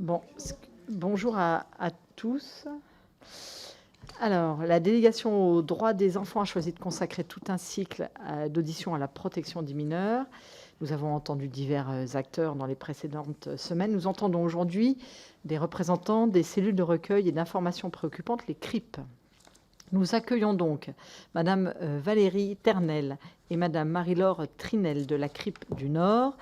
Bon, bonjour à tous. Alors, la délégation aux droits des enfants a choisi de consacrer tout un cycle d'auditions à la protection des mineurs. Nous avons entendu divers acteurs dans les précédentes semaines. Nous entendons aujourd'hui des représentants des cellules de recueil et d'informations préoccupantes, les CRIP. Nous accueillons donc Madame Valérie Ternel et Madame Marie-Laure Trinel de la CRIP du Nord,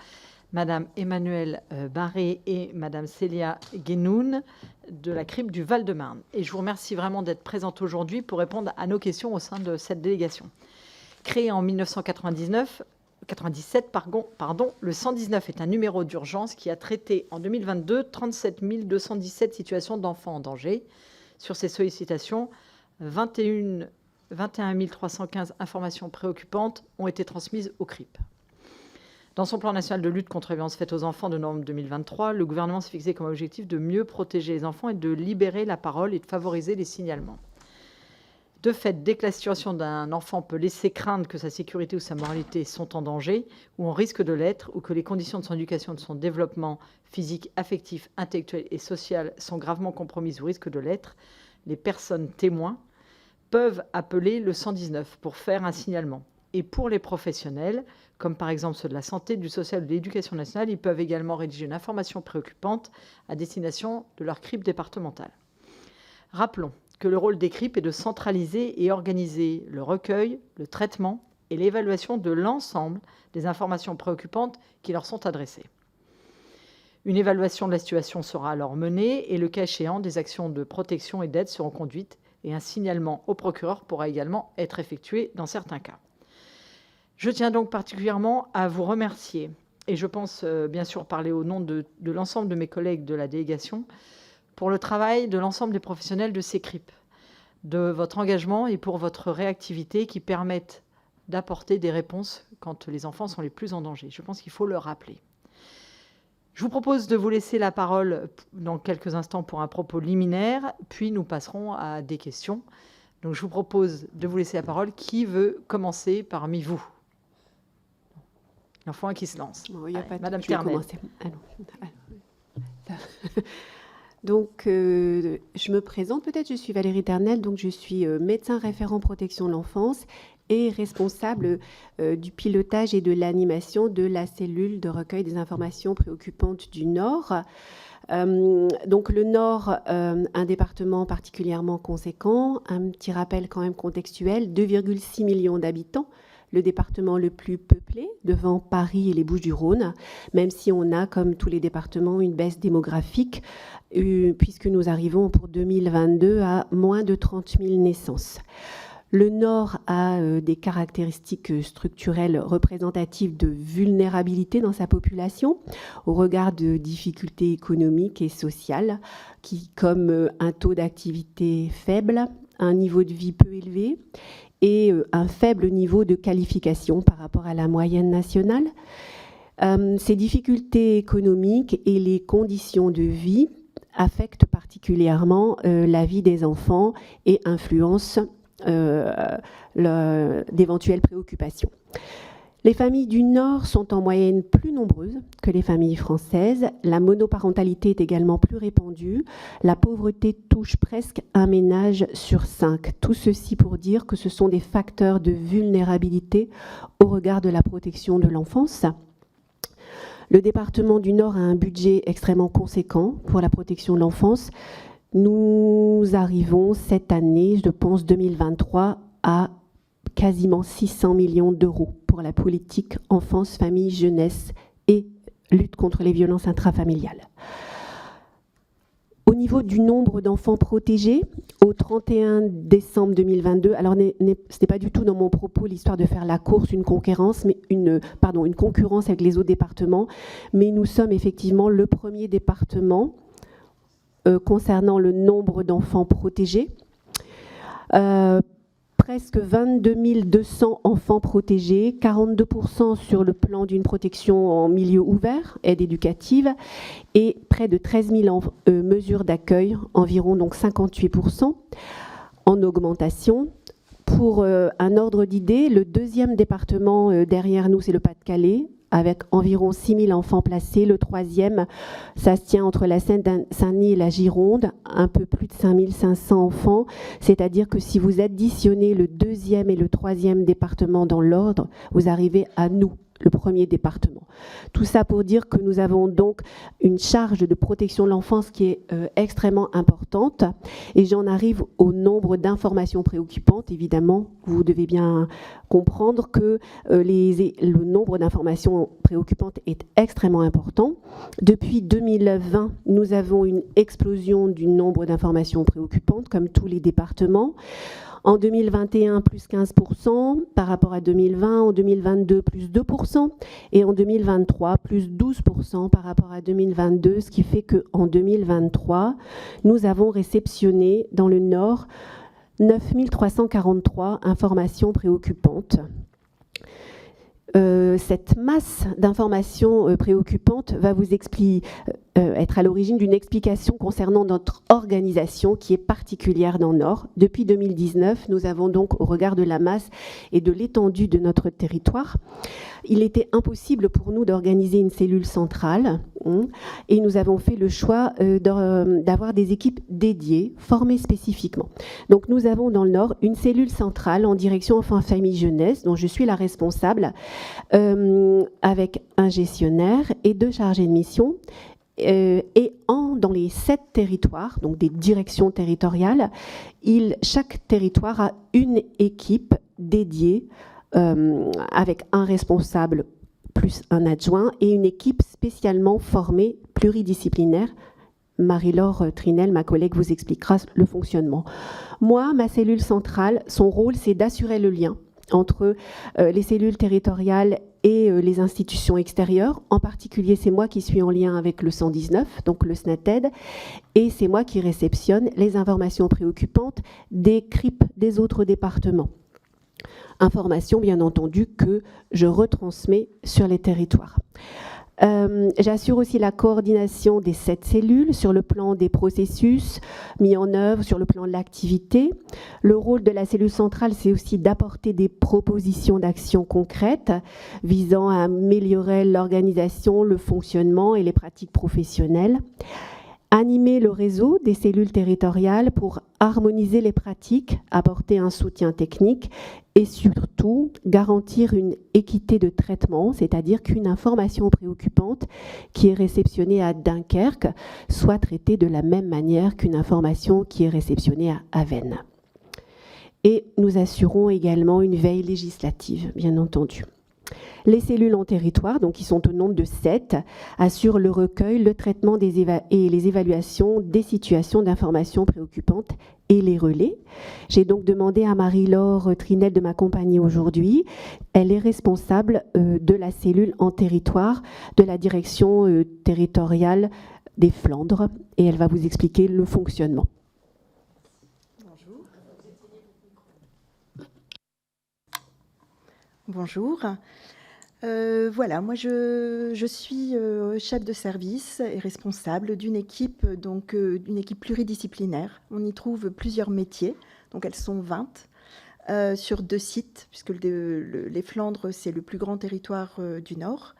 Madame Emmanuelle Barré et Madame Célia Guénoun de la CRIP du Val-de-Marne. Et je vous remercie vraiment d'être présente aujourd'hui pour répondre à nos questions au sein de cette délégation. Créée en 1997, le 119 est un numéro d'urgence qui a traité en 2022 37 217 situations d'enfants en danger. Sur ces sollicitations, 21 315 informations préoccupantes ont été transmises au CRIP. Dans son plan national de lutte contre les violences faites aux enfants de novembre 2023, le gouvernement s'est fixé comme objectif de mieux protéger les enfants et de libérer la parole et de favoriser les signalements. De fait, dès que la situation d'un enfant peut laisser craindre que sa sécurité ou sa moralité sont en danger, ou en risque de l'être, ou que les conditions de son éducation et de son développement physique, affectif, intellectuel et social sont gravement compromises ou risquent de l'être, les personnes témoins peuvent appeler le 119 pour faire un signalement. Et pour les professionnels, comme par exemple ceux de la santé, du social ou de l'éducation nationale, ils peuvent également rédiger une information préoccupante à destination de leur CRIP départemental. Rappelons que le rôle des CRIP est de centraliser et organiser le recueil, le traitement et l'évaluation de l'ensemble des informations préoccupantes qui leur sont adressées. Une évaluation de la situation sera alors menée et, le cas échéant, des actions de protection et d'aide seront conduites et un signalement au procureur pourra également être effectué dans certains cas. Je tiens donc particulièrement à vous remercier, et je pense bien sûr parler au nom de l'ensemble de mes collègues de la délégation, pour le travail de l'ensemble des professionnels de ces CRIP, de votre engagement et pour votre réactivité qui permettent d'apporter des réponses quand les enfants sont les plus en danger. Je pense qu'il faut le rappeler. Je vous propose de vous laisser la parole dans quelques instants pour un propos liminaire, puis nous passerons à des questions. Donc je vous propose de vous laisser la parole. Qui veut commencer parmi vous ? Il en faut un qui se lance. Bon, il y a pas de... Madame Ternel. Donc, je me présente peut-être, je suis Valérie Ternel, donc je suis médecin référent protection de l'enfance et responsable du pilotage et de l'animation de la cellule de recueil des informations préoccupantes du Nord. Donc le Nord, un département particulièrement conséquent, un petit rappel quand même contextuel, 2,6 millions d'habitants, le département le plus peuplé devant Paris et les Bouches-du-Rhône, même si on a, comme tous les départements, une baisse démographique, puisque nous arrivons pour 2022 à moins de 30 000 naissances. Le Nord a des caractéristiques structurelles représentatives de vulnérabilité dans sa population, au regard de difficultés économiques et sociales, comme un taux d'activité faible, un niveau de vie peu élevé et un faible niveau de qualification par rapport à la moyenne nationale. Ces difficultés économiques et les conditions de vie affectent particulièrement la vie des enfants et influencent d'éventuelles préoccupations. Les familles du Nord sont en moyenne plus nombreuses que les familles françaises. La monoparentalité est également plus répandue. La pauvreté touche presque un ménage sur 5. Tout ceci pour dire que ce sont des facteurs de vulnérabilité au regard de la protection de l'enfance. Le département du Nord a un budget extrêmement conséquent pour la protection de l'enfance. Nous arrivons cette année, je pense 2023, à quasiment 600 millions d'euros pour la politique enfance, famille, jeunesse et lutte contre les violences intrafamiliales. Au niveau du nombre d'enfants protégés, au 31 décembre 2022, alors ce n'est pas du tout dans mon propos l'histoire de faire la course, une concurrence avec les autres départements, mais nous sommes effectivement le premier département concernant le nombre d'enfants protégés. Presque 22 200 enfants protégés, 42% sur le plan d'une protection en milieu ouvert, aide éducative, et près de 13 000 mesures d'accueil, environ donc 58% en augmentation. Pour un ordre d'idée, le deuxième département derrière nous, c'est le Pas-de-Calais, avec environ 6 000 enfants placés. Le troisième, ça se tient entre la Seine-Saint-Denis et la Gironde, un peu plus de 5 500 enfants. C'est-à-dire que si vous additionnez le deuxième et le troisième département dans l'ordre, vous arrivez à nous, le premier département. Tout ça pour dire que nous avons donc une charge de protection de l'enfance qui est extrêmement importante. Et j'en arrive au nombre d'informations préoccupantes. Évidemment, vous devez bien comprendre que le nombre d'informations préoccupantes est extrêmement important. Depuis 2020, nous avons une explosion du nombre d'informations préoccupantes, comme tous les départements. En 2021, plus 15% par rapport à 2020. En 2022, plus 2%. Et en 2023, plus 12% par rapport à 2022. Ce qui fait qu'en 2023, nous avons réceptionné dans le Nord 9 343 informations préoccupantes. Cette masse d'informations préoccupantes va vous être à l'origine d'une explication concernant notre organisation qui est particulière dans le Nord. Depuis 2019, nous avons donc, au regard de la masse et de l'étendue de notre territoire, il était impossible pour nous d'organiser une cellule centrale et nous avons fait le choix d'avoir des équipes dédiées, formées spécifiquement. Donc nous avons dans le Nord une cellule centrale en direction enfants, famille, jeunesse, dont je suis la responsable, avec un gestionnaire et 2 chargés de mission. Dans les 7 territoires, donc des directions territoriales, chaque territoire a une équipe dédiée avec un responsable plus un adjoint et une équipe spécialement formée pluridisciplinaire. Marie-Laure Trinel, ma collègue, vous expliquera le fonctionnement. Moi, ma cellule centrale, son rôle, c'est d'assurer le lien entre les cellules territoriales et les institutions extérieures. En particulier, c'est moi qui suis en lien avec le 119, donc le SNATED, et c'est moi qui réceptionne les informations préoccupantes des CRIP des autres départements. Informations, bien entendu, que je retransmets sur les territoires. J'assure aussi la coordination des 7 cellules sur le plan des processus mis en œuvre, sur le plan de l'activité. Le rôle de la cellule centrale, c'est aussi d'apporter des propositions d'action concrètes visant à améliorer l'organisation, le fonctionnement et les pratiques professionnelles. Animer le réseau des cellules territoriales pour harmoniser les pratiques, apporter un soutien technique et surtout garantir une équité de traitement, c'est-à-dire qu'une information préoccupante qui est réceptionnée à Dunkerque soit traitée de la même manière qu'une information qui est réceptionnée à Avesnes. Et nous assurons également une veille législative, bien entendu. Les cellules en territoire, donc qui sont au nombre de 7, assurent le recueil, le traitement et les évaluations des situations d'informations préoccupantes et les relais. J'ai donc demandé à Marie-Laure Trinel de m'accompagner aujourd'hui. Elle est responsable de la cellule en territoire de la direction territoriale des Flandres et elle va vous expliquer le fonctionnement. Bonjour. Voilà, moi je suis chef de service et responsable d'une équipe, donc une équipe pluridisciplinaire. On y trouve plusieurs métiers, donc elles sont 20 sur 2 sites, puisque les Flandres, c'est le plus grand territoire du Nord.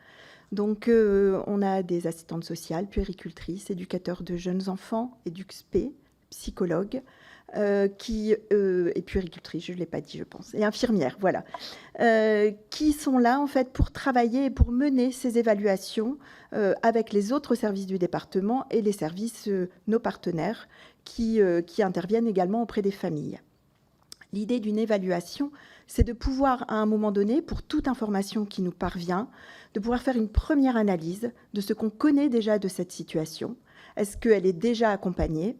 Donc on a des assistantes sociales, puéricultrices, éducateurs de jeunes enfants, EduxP, psychologues, et puéricultrice, je ne l'ai pas dit, je pense, et infirmière, voilà, qui sont là, en fait, pour travailler et pour mener ces évaluations avec les autres services du département et les services, nos partenaires, qui interviennent également auprès des familles. L'idée d'une évaluation, c'est de pouvoir, à un moment donné, pour toute information qui nous parvient, de pouvoir faire une première analyse de ce qu'on connaît déjà de cette situation. Est-ce qu'elle est déjà accompagnée ?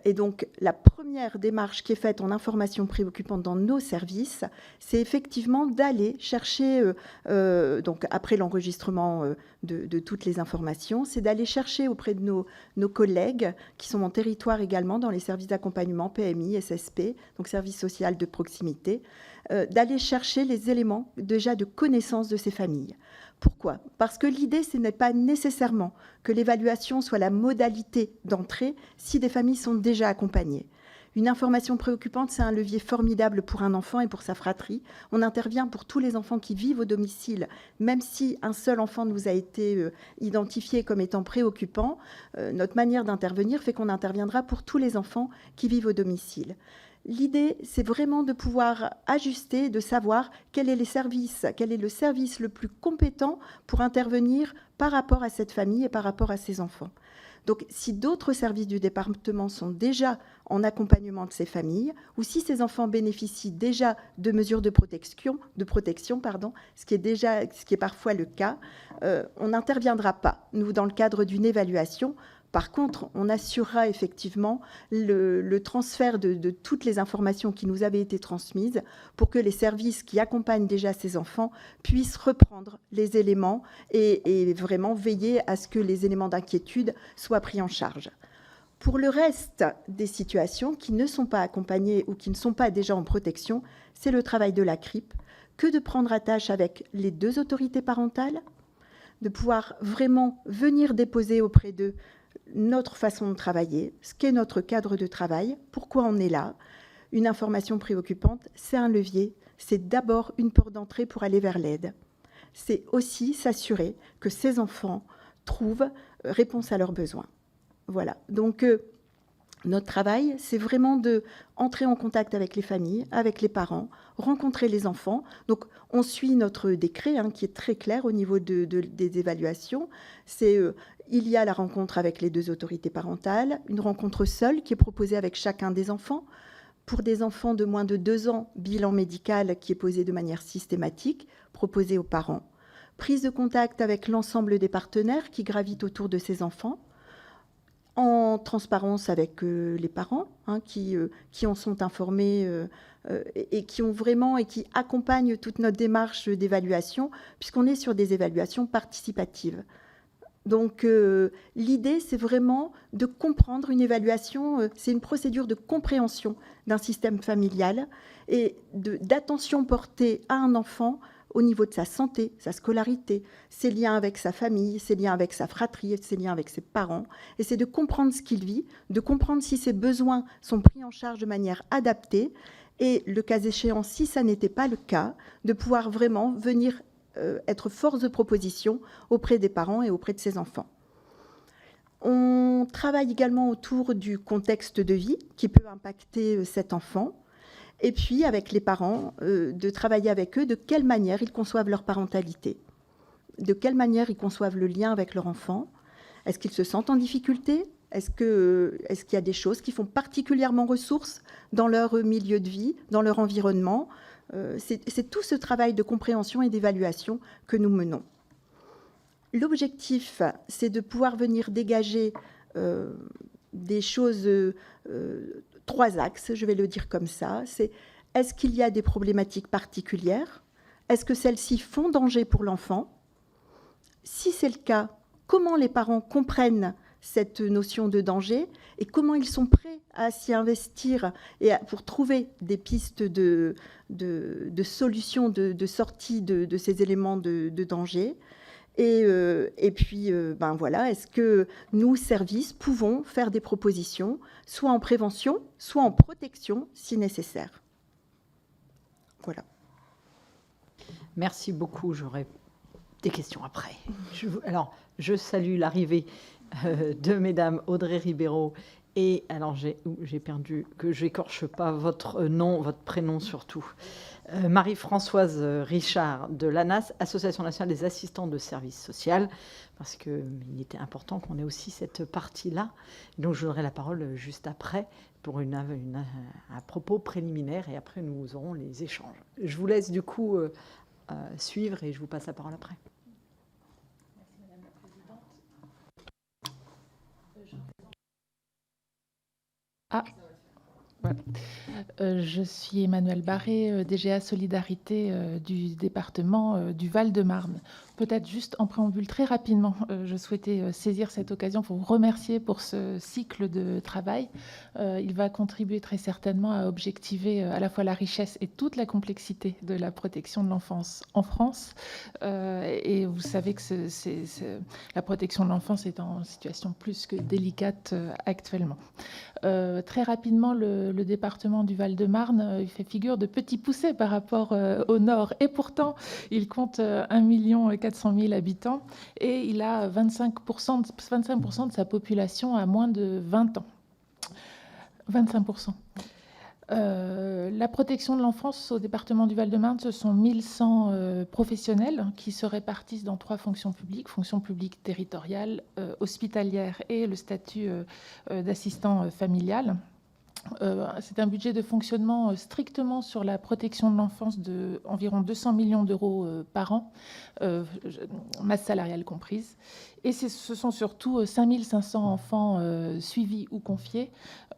Et donc, la première démarche qui est faite en information préoccupante dans nos services, c'est effectivement d'aller chercher, donc après l'enregistrement de toutes les informations, c'est d'aller chercher auprès de nos collègues qui sont en territoire également dans les services d'accompagnement PMI, SSP, donc service social de proximité, d'aller chercher les éléments déjà de connaissance de ces familles. Pourquoi ? Parce que l'idée, ce n'est pas nécessairement que l'évaluation soit la modalité d'entrée si des familles sont déjà accompagnées. Une information préoccupante, c'est un levier formidable pour un enfant et pour sa fratrie. On intervient pour tous les enfants qui vivent au domicile, même si un seul enfant nous a été identifié comme étant préoccupant. Notre manière d'intervenir fait qu'on interviendra pour tous les enfants qui vivent au domicile. L'idée, c'est vraiment de pouvoir ajuster, de savoir quel est le service le plus compétent pour intervenir par rapport à cette famille et par rapport à ces enfants. Donc, si d'autres services du département sont déjà en accompagnement de ces familles, ou si ces enfants bénéficient déjà de mesures de protection, ce qui est parfois le cas, on n'interviendra pas, nous, dans le cadre d'une évaluation. Par contre, on assurera effectivement le transfert de toutes les informations qui nous avaient été transmises pour que les services qui accompagnent déjà ces enfants puissent reprendre les éléments et vraiment veiller à ce que les éléments d'inquiétude soient pris en charge. Pour le reste des situations qui ne sont pas accompagnées ou qui ne sont pas déjà en protection, c'est le travail de la CRIP que de prendre attache avec les 2 autorités parentales, de pouvoir vraiment venir déposer auprès d'eux notre façon de travailler, ce qu'est notre cadre de travail, pourquoi on est là. Une information préoccupante, c'est un levier, c'est d'abord une porte d'entrée pour aller vers l'aide. C'est aussi s'assurer que ces enfants trouvent réponse à leurs besoins. Voilà, donc notre travail, c'est vraiment d'entrer en contact avec les familles, avec les parents, rencontrer les enfants. Donc, on suit notre décret qui est très clair au niveau des évaluations. Il y a la rencontre avec les 2 autorités parentales, une rencontre seule qui est proposée avec chacun des enfants. Pour des enfants de moins de 2 ans, bilan médical qui est posé de manière systématique, proposé aux parents. Prise de contact avec l'ensemble des partenaires qui gravitent autour de ces enfants, en transparence avec les parents qui en sont informés et qui ont vraiment et qui accompagnent toute notre démarche d'évaluation, puisqu'on est sur des évaluations participatives. Donc l'idée, c'est vraiment de comprendre une évaluation, c'est une procédure de compréhension d'un système familial et d'attention portée à un enfant au niveau de sa santé, sa scolarité, ses liens avec sa famille, ses liens avec sa fratrie, ses liens avec ses parents. Et c'est de comprendre ce qu'il vit, de comprendre si ses besoins sont pris en charge de manière adaptée et, le cas échéant, si ça n'était pas le cas, de pouvoir vraiment venir être force de proposition auprès des parents et auprès de ses enfants. On travaille également autour du contexte de vie qui peut impacter cet enfant. Et puis, avec les parents, de travailler avec eux de quelle manière ils conçoivent leur parentalité, de quelle manière ils conçoivent le lien avec leur enfant. Est-ce qu'ils se sentent en difficulté ? Est-ce qu'il y a des choses qui font particulièrement ressource dans leur milieu de vie, dans leur environnement ? C'est tout ce travail de compréhension et d'évaluation que nous menons. L'objectif, c'est de pouvoir venir dégager des choses... 3 axes, je vais le dire comme ça. C'est est-ce qu'il y a des problématiques particulières ? Est-ce que celles-ci font danger pour l'enfant ? Si c'est le cas, comment les parents comprennent cette notion de danger et comment ils sont prêts à s'y investir et pour trouver des pistes de solutions, de sortie de ces éléments de danger ? Et puis, voilà, est-ce que nous, services, pouvons faire des propositions, soit en prévention, soit en protection, si nécessaire. Voilà. Merci beaucoup. J'aurai des questions après. Alors, je salue l'arrivée de mesdames Audrey Ribeiro et, alors j'ai perdu, que j'écorche pas votre nom, votre prénom surtout, Marie-Françoise Richard de l'ANAS, Association nationale des assistants de services sociaux, parce qu'il était important qu'on ait aussi cette partie-là. Donc je donnerai la parole juste après pour un propos préliminaire et après nous aurons les échanges. Je vous laisse du coup suivre et je vous passe la parole après. Merci Madame la Présidente. Voilà. Je suis Emmanuelle Barré, DGA Solidarité du département du Val-de-Marne. Peut-être juste en préambule très rapidement, je souhaitais saisir cette occasion pour vous remercier pour ce cycle de travail. Il va contribuer très certainement à objectiver à la fois la richesse et toute la complexité de la protection de l'enfance en France. Et vous savez que la protection de l'enfance est en situation plus que délicate actuellement. Très rapidement, le département du Val-de-Marne il fait figure de petit poucet par rapport au nord. Et pourtant, il compte 1,4 million habitants et il a 25% de sa population à moins de 20 ans. 25%. La protection de l'enfance au département du Val-de-Marne, ce sont 1100 professionnels qui se répartissent dans 3 fonctions publiques, fonction publique territoriale, hospitalière et le statut d'assistant familial. C'est un budget de fonctionnement strictement sur la protection de l'enfance de environ 200 millions d'euros par an, masse salariale comprise. Et ce sont surtout 5500 enfants suivis ou confiés,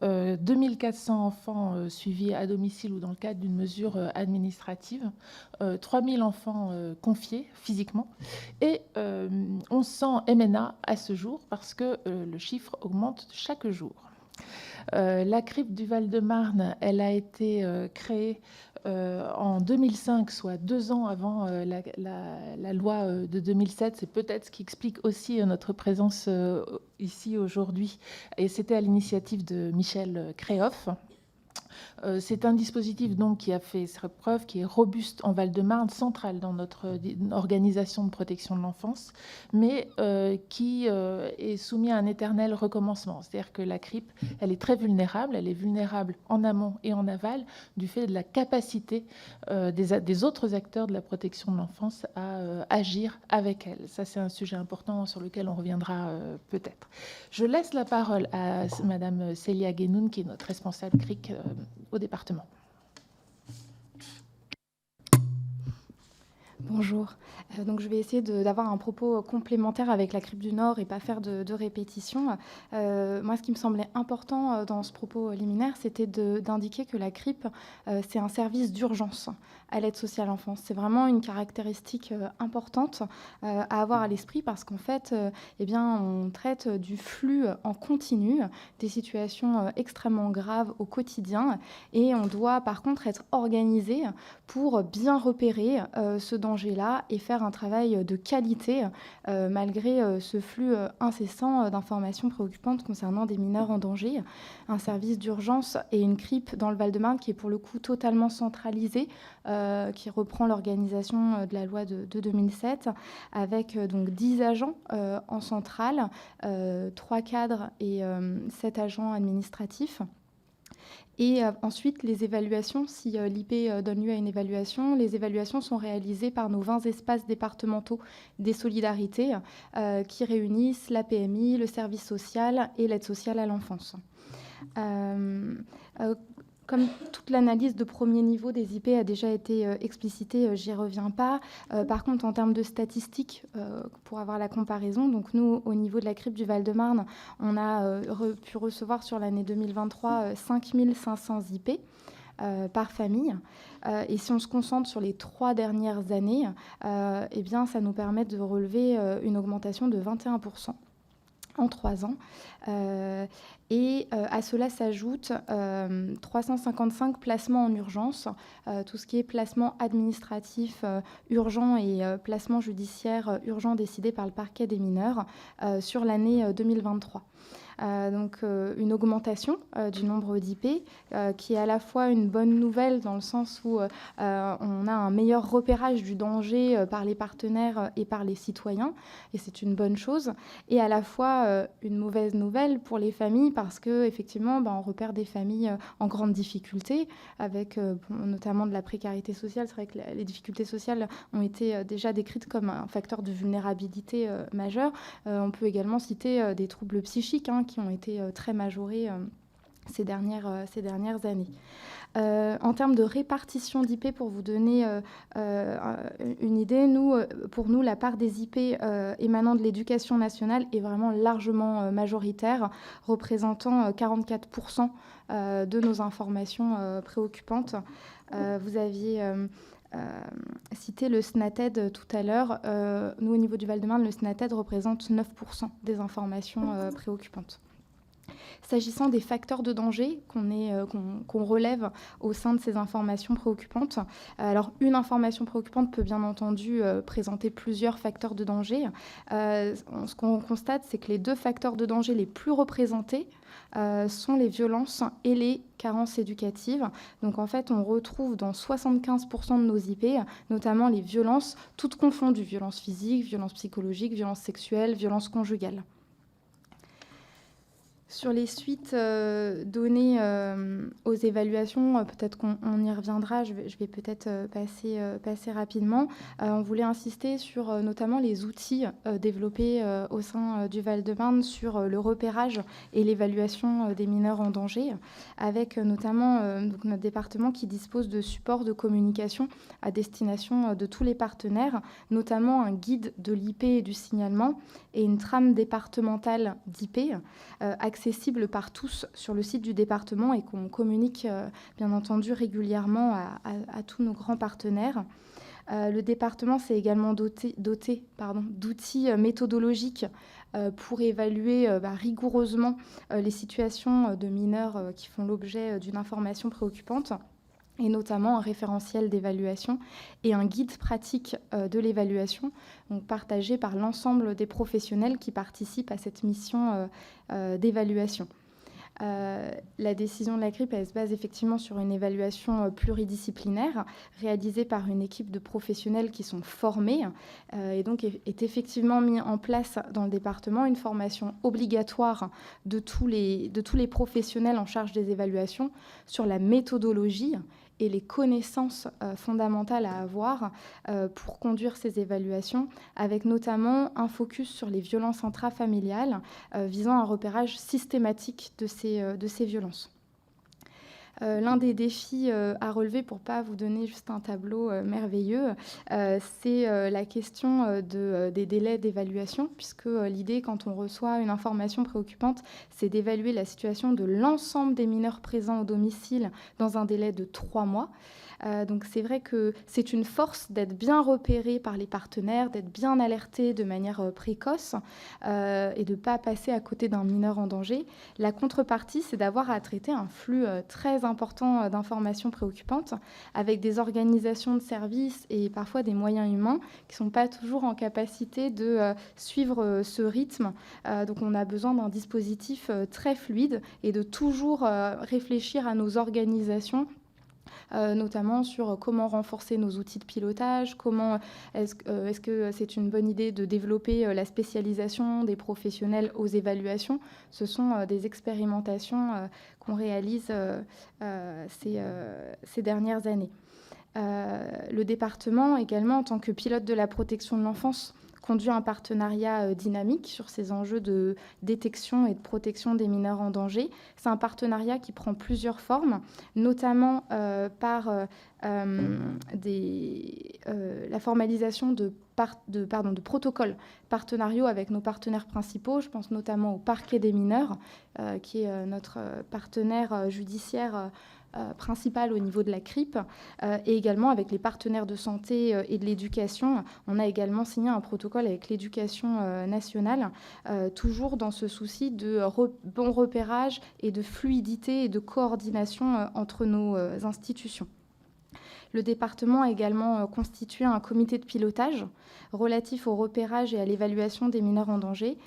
2400 enfants suivis à domicile ou dans le cadre d'une mesure administrative, 3000 enfants confiés physiquement et 1100 MNA à ce jour parce que le chiffre augmente chaque jour. La CRIP du Val-de-Marne, elle a été créée en 2005, soit 2 ans avant la loi de 2007. C'est peut-être ce qui explique aussi notre présence ici aujourd'hui. Et c'était à l'initiative de Michel Créoff. C'est un dispositif donc qui a fait ses preuves, qui est robuste en Val-de-Marne, central dans notre organisation de protection de l'enfance, mais qui est soumis à un éternel recommencement. C'est-à-dire que la CRIP, elle est très vulnérable, elle est vulnérable en amont et en aval du fait de la capacité des autres acteurs de la protection de l'enfance à agir avec elle. Ça, c'est un sujet important sur lequel on reviendra peut-être. Je laisse la parole à Madame Célia Guénoun, qui est notre responsable CRIC au département. Bonjour. Donc je vais essayer d'avoir un propos complémentaire avec la CRIP du Nord et pas faire de répétition. Moi, ce qui me semblait important dans ce propos liminaire, c'était d'indiquer que la CRIP, c'est un service d'urgence à l'aide sociale enfance. C'est vraiment une caractéristique importante à avoir à l'esprit parce qu'en fait, eh bien, on traite du flux en continu, des situations extrêmement graves au quotidien et on doit par contre être organisé pour bien repérer ce danger-là et faire un travail de qualité malgré ce flux incessant d'informations préoccupantes concernant des mineurs en danger. Un service d'urgence et une CRIP dans le Val-de-Marne qui est pour le coup totalement centralisée, qui reprend l'organisation de la loi de 2007 avec donc 10 agents en centrale, 3 cadres et 7 agents administratifs. Et ensuite, les évaluations, si l'IP donne lieu à une évaluation, les évaluations sont réalisées par nos 20 espaces départementaux des solidarités qui réunissent la PMI, le service social et l'aide sociale à l'enfance. Comme toute l'analyse de premier niveau des IP a déjà été explicitée, j'y reviens pas. Par contre, en termes de statistiques, pour avoir la comparaison, donc nous, au niveau de la CRIP du Val-de-Marne, on a pu recevoir sur l'année 2023 5500 IP par famille. Et si on se concentre sur les 3 dernières années, eh bien, ça nous permet de relever une augmentation de 21%. En 3 ans. Et à cela s'ajoute 355 placements en urgence, tout ce qui est placement administratif urgent et placement judiciaire urgent décidé par le parquet des mineurs sur l'année 2023. Donc une augmentation du nombre d'IP qui est à la fois une bonne nouvelle dans le sens où on a un meilleur repérage du danger par les partenaires et par les citoyens, et c'est une bonne chose, et à la fois une mauvaise nouvelle pour les familles parce que effectivement on repère des familles en grande difficulté avec notamment de la précarité sociale. C'est vrai que les difficultés sociales ont été déjà décrites comme un facteur de vulnérabilité majeur. On peut également citer des troubles psychiques qui ont été très majorés ces dernières années. En termes de répartition d'IP, pour vous donner une idée, pour nous, la part des IP émanant de l'éducation nationale est vraiment largement majoritaire, représentant 44% de nos informations préoccupantes. Vous aviez cité le SNATED tout à l'heure. Nous, au niveau du Val-de-Marne, le SNATED représente 9% des informations préoccupantes. S'agissant des facteurs de danger qu'on relève au sein de ces informations préoccupantes, alors une information préoccupante peut bien entendu présenter plusieurs facteurs de danger. Ce qu'on constate, c'est que les 2 facteurs de danger les plus représentés sont les violences et les carences éducatives. Donc en fait, on retrouve dans 75% de nos IP, notamment les violences, toutes confondues, violences physiques, violences psychologiques, violences sexuelles, violences conjugales. Sur les suites données aux évaluations, peut-être qu'on y reviendra, je vais peut-être passer rapidement. On voulait insister sur notamment les outils développés au sein du Val-de-Marne sur le repérage et l'évaluation des mineurs en danger, avec notamment donc notre département qui dispose de supports de communication à destination de tous les partenaires, notamment un guide de l'IP et du signalement et une trame départementale d'IP accessible par tous sur le site du département et qu'on communique bien entendu régulièrement à tous nos grands partenaires. Le département s'est également doté d'outils méthodologiques pour évaluer rigoureusement les situations de mineurs qui font l'objet d'une information préoccupante, et notamment un référentiel d'évaluation et un guide pratique de l'évaluation, donc partagé par l'ensemble des professionnels qui participent à cette mission d'évaluation. La décision de la CRIP, elle se base effectivement sur une évaluation pluridisciplinaire réalisée par une équipe de professionnels qui sont formés et donc est effectivement mis en place dans le département une formation obligatoire de tous les professionnels en charge des évaluations sur la méthodologie et les connaissances fondamentales à avoir pour conduire ces évaluations, avec notamment un focus sur les violences intrafamiliales visant un repérage systématique de ces violences. L'un des défis à relever, pour ne pas vous donner juste un tableau merveilleux, c'est la question des délais d'évaluation, puisque l'idée, quand on reçoit une information préoccupante, c'est d'évaluer la situation de l'ensemble des mineurs présents au domicile dans un délai de 3 mois. Donc c'est vrai que c'est une force d'être bien repéré par les partenaires, d'être bien alerté de manière précoce et de ne pas passer à côté d'un mineur en danger. La contrepartie, c'est d'avoir à traiter un flux très important d'informations préoccupantes avec des organisations de services et parfois des moyens humains qui ne sont pas toujours en capacité de suivre ce rythme. Donc on a besoin d'un dispositif très fluide et de toujours réfléchir à nos organisations, notamment sur comment renforcer nos outils de pilotage, comment est-ce que c'est une bonne idée de développer la spécialisation des professionnels aux évaluations. Ce sont des expérimentations qu'on réalise ces dernières années. Le département également, en tant que pilote de la protection de l'enfance, conduit un partenariat dynamique sur ces enjeux de détection et de protection des mineurs en danger. C'est un partenariat qui prend plusieurs formes, notamment par la formalisation de protocoles partenariaux avec nos partenaires principaux. Je pense notamment au Parquet des mineurs, qui est notre partenaire judiciaire principal au niveau de la CRIP, et également avec les partenaires de santé et de l'éducation. On a également signé un protocole avec l'éducation nationale, toujours dans ce souci de bon repérage et de fluidité et de coordination entre nos institutions. Le département a également constitué un comité de pilotage relatif au repérage et à l'évaluation des mineurs en danger,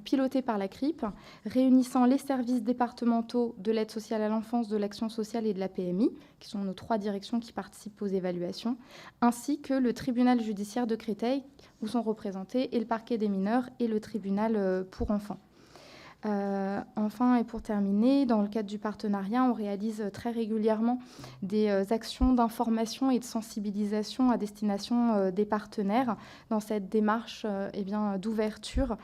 piloté par la CRIP, réunissant les services départementaux de l'aide sociale à l'enfance, de l'action sociale et de la PMI, qui sont nos 3 directions qui participent aux évaluations, ainsi que le tribunal judiciaire de Créteil, où sont représentés et le parquet des mineurs et le tribunal pour enfants. Enfin, et pour terminer, dans le cadre du partenariat, on réalise très régulièrement des actions d'information et de sensibilisation à destination des partenaires dans cette démarche d'ouverture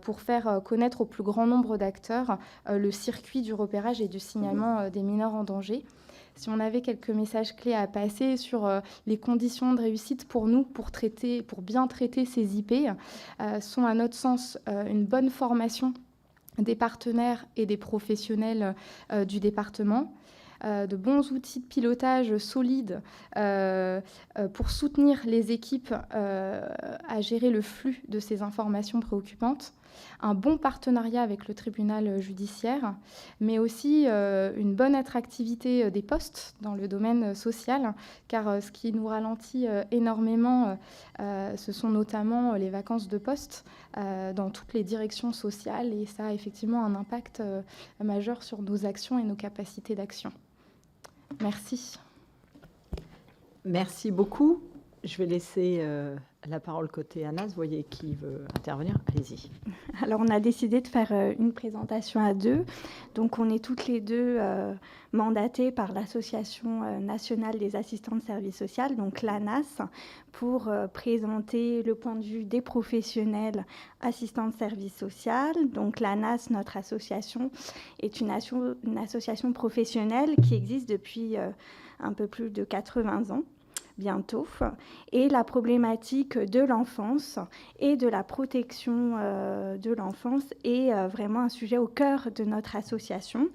pour faire connaître au plus grand nombre d'acteurs le circuit du repérage et du signalement des mineurs en danger. Si on avait quelques messages clés à passer sur les conditions de réussite pour nous, pour bien traiter ces IP, sont à notre sens une bonne formation des partenaires et des professionnels du département, de bons outils de pilotage solides pour soutenir les équipes à gérer le flux de ces informations préoccupantes, un bon partenariat avec le tribunal judiciaire, mais aussi une bonne attractivité des postes dans le domaine social, car ce qui nous ralentit énormément, ce sont notamment les vacances de poste dans toutes les directions sociales, et ça a effectivement un impact majeur sur nos actions et nos capacités d'action. Merci. Merci beaucoup. Je vais laisser la parole côté Anas. Vous voyez qui veut intervenir. Allez-y. Alors, on a décidé de faire une présentation à deux. Donc, on est toutes les deux mandatées par l'Association nationale des assistants de services sociaux, donc l'ANAS, pour présenter le point de vue des professionnels assistants de services sociaux. Donc, l'ANAS, notre association, est une association professionnelle qui existe depuis un peu plus de 80 ans. Bientôt, et la problématique de l'enfance et de la protection de l'enfance est vraiment un sujet au cœur de notre association.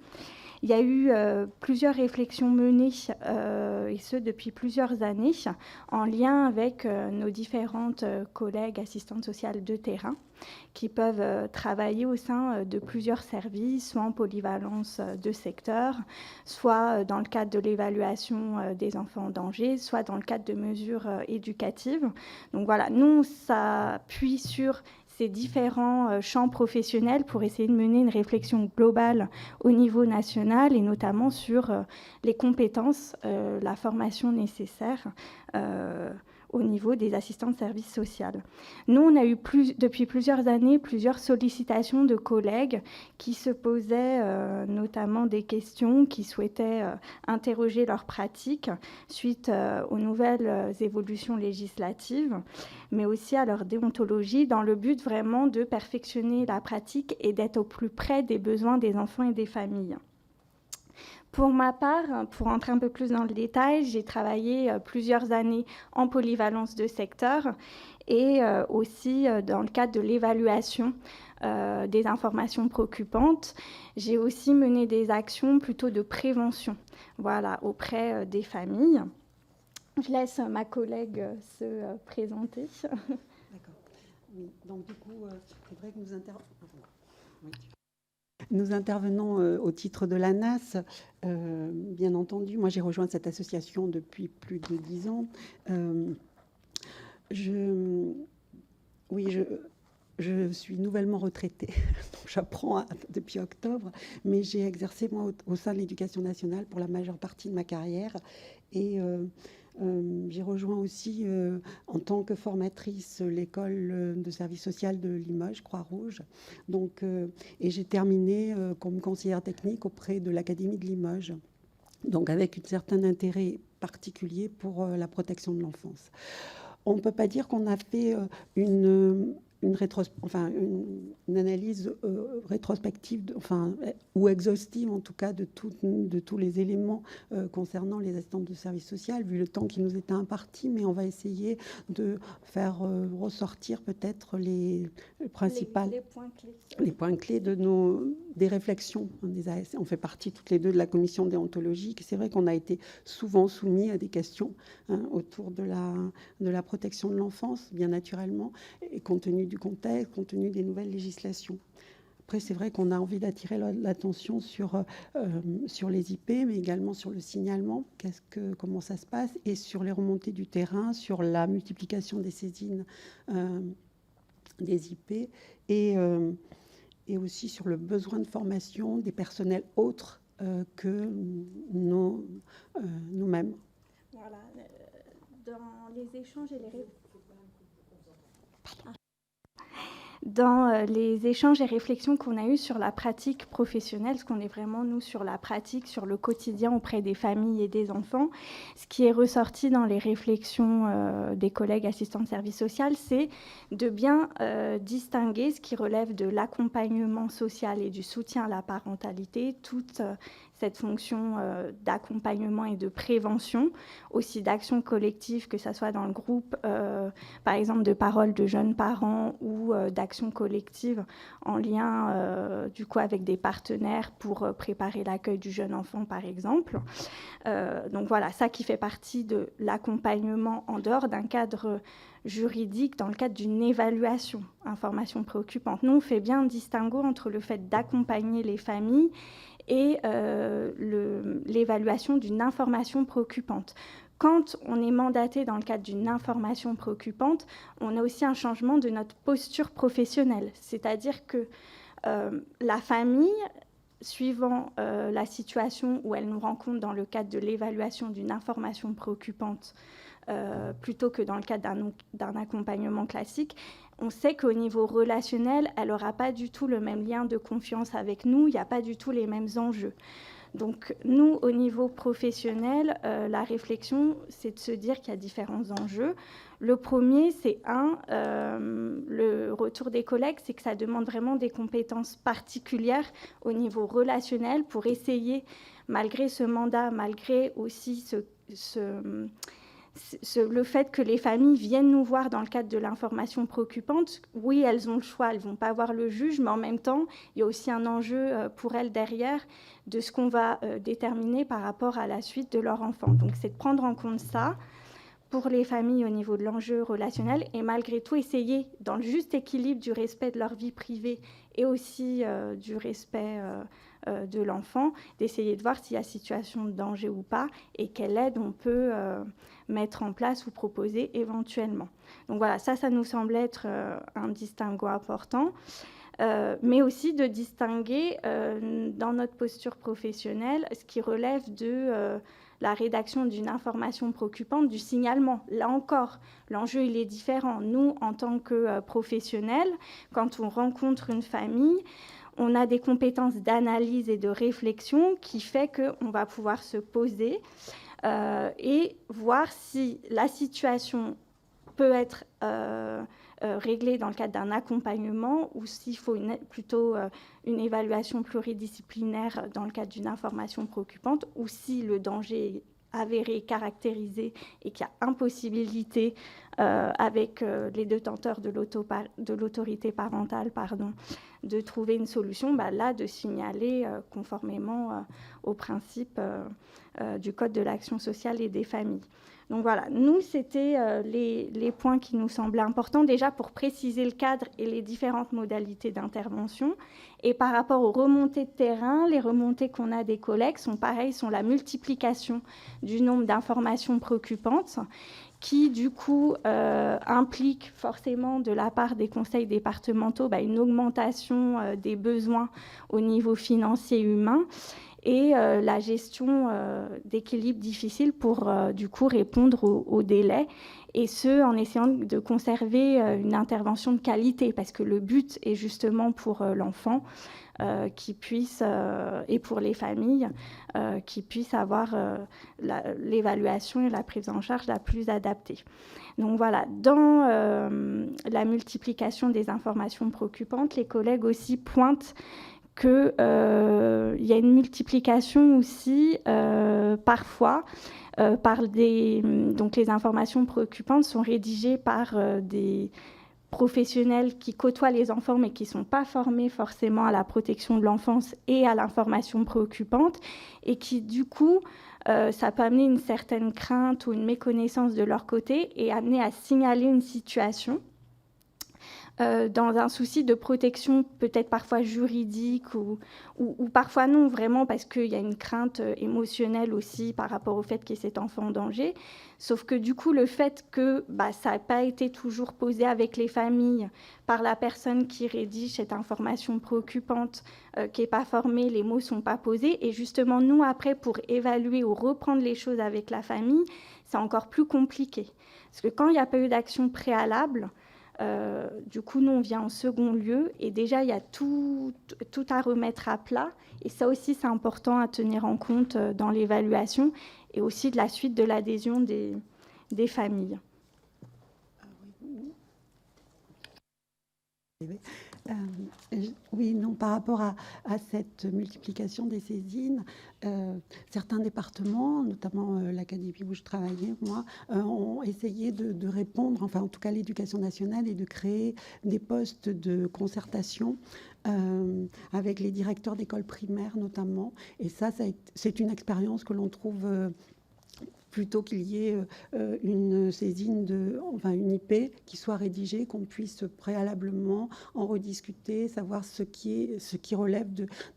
Il y a eu plusieurs réflexions menées, et ce depuis plusieurs années, en lien avec nos différentes collègues assistantes sociales de terrain, qui peuvent travailler au sein de plusieurs services, soit en polyvalence de secteur, soit dans le cadre de l'évaluation des enfants en danger, soit dans le cadre de mesures éducatives. Donc voilà, nous, on s'appuie sur ces différents champs professionnels pour essayer de mener une réflexion globale au niveau national et notamment sur les compétences, la formation nécessaire au niveau des assistants de services sociaux. Nous, on a eu depuis plusieurs années plusieurs sollicitations de collègues qui se posaient notamment des questions, qui souhaitaient interroger leurs pratiques suite aux nouvelles évolutions législatives, mais aussi à leur déontologie, dans le but vraiment de perfectionner la pratique et d'être au plus près des besoins des enfants et des familles. Pour ma part, pour entrer un peu plus dans le détail, j'ai travaillé plusieurs années en polyvalence de secteur et aussi dans le cadre de l'évaluation des informations préoccupantes. J'ai aussi mené des actions plutôt de prévention, voilà, auprès des familles. Je laisse ma collègue se présenter. D'accord. Oui, donc du coup, c'est vrai que nous intervenons au titre de l'ANAS. Bien entendu, moi j'ai rejoint cette association depuis plus de 10 ans. Je suis nouvellement retraitée, donc j'apprends depuis octobre, mais j'ai exercé moi au sein de l'Éducation nationale pour la majeure partie de ma carrière. Et j'ai rejoint aussi en tant que formatrice l'école de service social de Limoges, Croix-Rouge. Donc, et j'ai terminé comme conseillère technique auprès de l'Académie de Limoges, donc avec un certain intérêt particulier pour la protection de l'enfance. On ne peut pas dire qu'on a fait une analyse rétrospective, ou exhaustive en tout cas, de tous les éléments concernant les assistantes de service social, vu le temps qui nous était imparti, mais on va essayer de faire ressortir peut-être les principales, les points clés des réflexions des AS. On fait partie toutes les deux de la commission déontologique. C'est vrai qu'on a été souvent soumis à des questions autour de la protection de l'enfance, bien naturellement, et compte tenu du contexte, compte tenu des nouvelles législations. Après, c'est vrai qu'on a envie d'attirer l'attention sur les IP, mais également sur le signalement, comment ça se passe, et sur les remontées du terrain, sur la multiplication des saisines des IP, et aussi sur le besoin de formation des personnels autres que nous-mêmes. Voilà. Dans les échanges et les échanges et réflexions qu'on a eues sur la pratique professionnelle, parce qu'on est vraiment, nous, sur la pratique, sur le quotidien auprès des familles et des enfants, ce qui est ressorti dans les réflexions des collègues assistants de service social, c'est de bien distinguer ce qui relève de l'accompagnement social et du soutien à la parentalité, toutes cette fonction d'accompagnement et de prévention, aussi d'action collective, que ce soit dans le groupe, par exemple, de parole de jeunes parents ou d'action collective en lien, du coup, avec des partenaires pour préparer l'accueil du jeune enfant, par exemple. Donc voilà, ça qui fait partie de l'accompagnement en dehors d'un cadre juridique, dans le cadre d'une évaluation, information préoccupante. Nous, on fait bien un distinguo entre le fait d'accompagner les familles et l'évaluation d'une information préoccupante. Quand on est mandaté dans le cadre d'une information préoccupante, on a aussi un changement de notre posture professionnelle. C'est-à-dire que la famille, suivant la situation où elle nous rencontre dans le cadre de l'évaluation d'une information préoccupante, plutôt que dans le cadre d'un accompagnement classique, on sait qu'au niveau relationnel, elle n'aura pas du tout le même lien de confiance avec nous, il n'y a pas du tout les mêmes enjeux. Donc nous, au niveau professionnel, la réflexion, c'est de se dire qu'il y a différents enjeux. Le premier, c'est le retour des collègues, c'est que ça demande vraiment des compétences particulières au niveau relationnel pour essayer, malgré ce mandat, malgré aussi le fait que les familles viennent nous voir dans le cadre de l'information préoccupante. Oui, elles ont le choix, elles ne vont pas voir le juge, mais en même temps, il y a aussi un enjeu pour elles derrière de ce qu'on va déterminer par rapport à la suite de leur enfant. Donc, c'est de prendre en compte ça pour les familles au niveau de l'enjeu relationnel et malgré tout essayer, dans le juste équilibre du respect de leur vie privée et aussi du respect de l'enfant, d'essayer de voir s'il y a situation de danger ou pas et quelle aide on peut mettre en place ou proposer éventuellement. Donc voilà, ça nous semble être un distinguo important, mais aussi de distinguer dans notre posture professionnelle ce qui relève de la rédaction d'une information préoccupante, du signalement. Là encore, l'enjeu, il est différent. Nous, en tant que professionnels, quand on rencontre une famille, on a des compétences d'analyse et de réflexion qui fait qu'on va pouvoir se poser et voir si la situation peut être réglée dans le cadre d'un accompagnement ou s'il faut plutôt une évaluation pluridisciplinaire dans le cadre d'une information préoccupante ou si le danger est avéré, caractérisé et qu'il y a impossibilité avec les détenteurs de l'autorité parentale, de trouver une solution, là, de signaler conformément aux principes du Code de l'action sociale et des familles. Donc voilà, nous, c'était les points qui nous semblaient importants, déjà pour préciser le cadre et les différentes modalités d'intervention. Et par rapport aux remontées de terrain, les remontées qu'on a des collègues sont pareilles, sont la multiplication du nombre d'informations préoccupantes qui, du coup, implique forcément de la part des conseils départementaux une augmentation des besoins au niveau financier et humain et la gestion d'équilibre difficile pour, du coup, répondre aux délais, et ce, en essayant de conserver une intervention de qualité, parce que le but est justement pour l'enfant qui puisse, et pour les familles, qui puissent avoir l'évaluation et la prise en charge la plus adaptée. Donc voilà, dans la multiplication des informations préoccupantes, les collègues aussi pointent qu'il y a une multiplication aussi parfois donc les informations préoccupantes sont rédigées par des professionnels qui côtoient les enfants mais qui ne sont pas formés forcément à la protection de l'enfance et à l'information préoccupante et qui du coup ça peut amener une certaine crainte ou une méconnaissance de leur côté et amener à signaler une situation dans un souci de protection peut-être parfois juridique ou parfois non, vraiment parce qu'il y a une crainte émotionnelle aussi par rapport au fait qu'il y ait cet enfant en danger. Sauf que du coup, le fait que ça n'a pas été toujours posé avec les familles par la personne qui rédige cette information préoccupante, qui n'est pas formée, les mots ne sont pas posés. Et justement, nous, après, pour évaluer ou reprendre les choses avec la famille, c'est encore plus compliqué. Parce que quand il n'y a pas eu d'action préalable, du coup, nous, on vient en second lieu et déjà, il y a tout à remettre à plat. Et ça aussi, c'est important à tenir en compte dans l'évaluation et aussi de la suite de l'adhésion des familles. Oui, Oui, non, par rapport à cette multiplication des saisines, certains départements, notamment l'Académie où je travaillais, moi, ont essayé de répondre, enfin en tout cas l'Éducation nationale, et de créer des postes de concertation avec les directeurs d'écoles primaires notamment. Et ça c'est une expérience que l'on trouve... plutôt qu'il y ait une saisine, une IP qui soit rédigée, qu'on puisse préalablement en rediscuter, savoir ce qui relève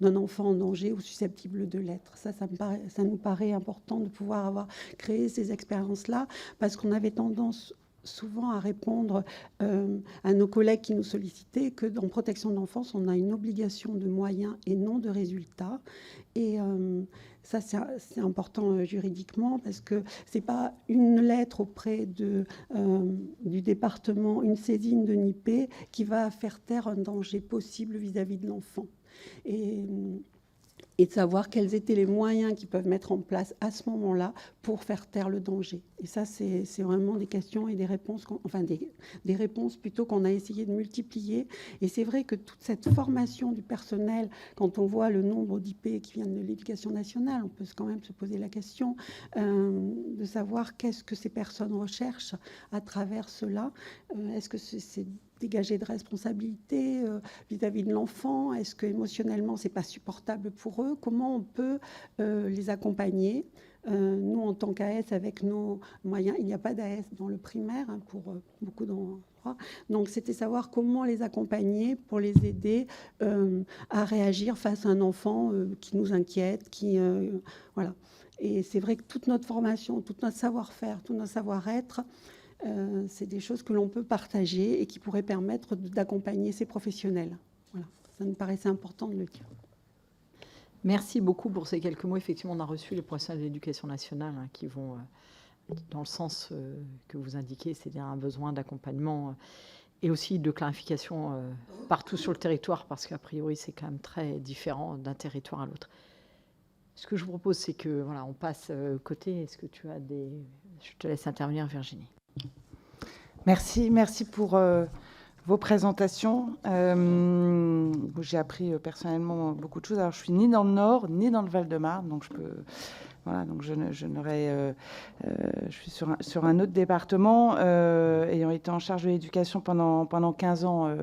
d'un enfant en danger ou susceptible de l'être. Ça nous paraît important de pouvoir avoir créé ces expériences-là, parce qu'on avait tendance souvent à répondre à nos collègues qui nous sollicitaient que dans protection de l'enfance, on a une obligation de moyens et non de résultats. Et ça, c'est important juridiquement, parce que ce n'est pas une lettre auprès du département, une saisine de NIP qui va faire taire un danger possible vis-à-vis de l'enfant. Et de savoir quels étaient les moyens qu'ils peuvent mettre en place à ce moment-là pour faire taire le danger. Et ça, c'est vraiment des questions et des réponses, des réponses plutôt qu'on a essayé de multiplier. Et c'est vrai que toute cette formation du personnel, quand on voit le nombre d'IP qui viennent de l'Éducation nationale, on peut quand même se poser la question de savoir qu'est-ce que ces personnes recherchent à travers cela. Est-ce que c'est dégager de responsabilité vis-à-vis de l'enfant? Est-ce que émotionnellement c'est pas supportable pour eux? Comment on peut les accompagner? Nous, en tant qu'AS, avec nos moyens, il n'y a pas d'AS dans le primaire pour beaucoup d'endroits. Donc, c'était savoir comment les accompagner pour les aider à réagir face à un enfant qui nous inquiète, voilà. Et c'est vrai que toute notre formation, tout notre savoir-faire, tout notre savoir-être, c'est des choses que l'on peut partager et qui pourraient permettre d'accompagner ces professionnels. Voilà. Ça nous paraissait important de le dire. Merci beaucoup pour ces quelques mots. Effectivement, on a reçu les professionnels de l'Éducation nationale qui vont dans le sens que vous indiquez, c'est-à-dire un besoin d'accompagnement et aussi de clarification partout sur le territoire, parce qu'a priori, c'est quand même très différent d'un territoire à l'autre. Ce que je vous propose, c'est que voilà, on passe côté. Est-ce que tu as des... Je te laisse intervenir, Virginie. Merci pour vos présentations. J'ai appris personnellement beaucoup de choses. Alors, je suis ni dans le Nord, ni dans le Val-de-Marne, donc je suis sur un autre département, ayant été en charge de l'éducation pendant 15 ans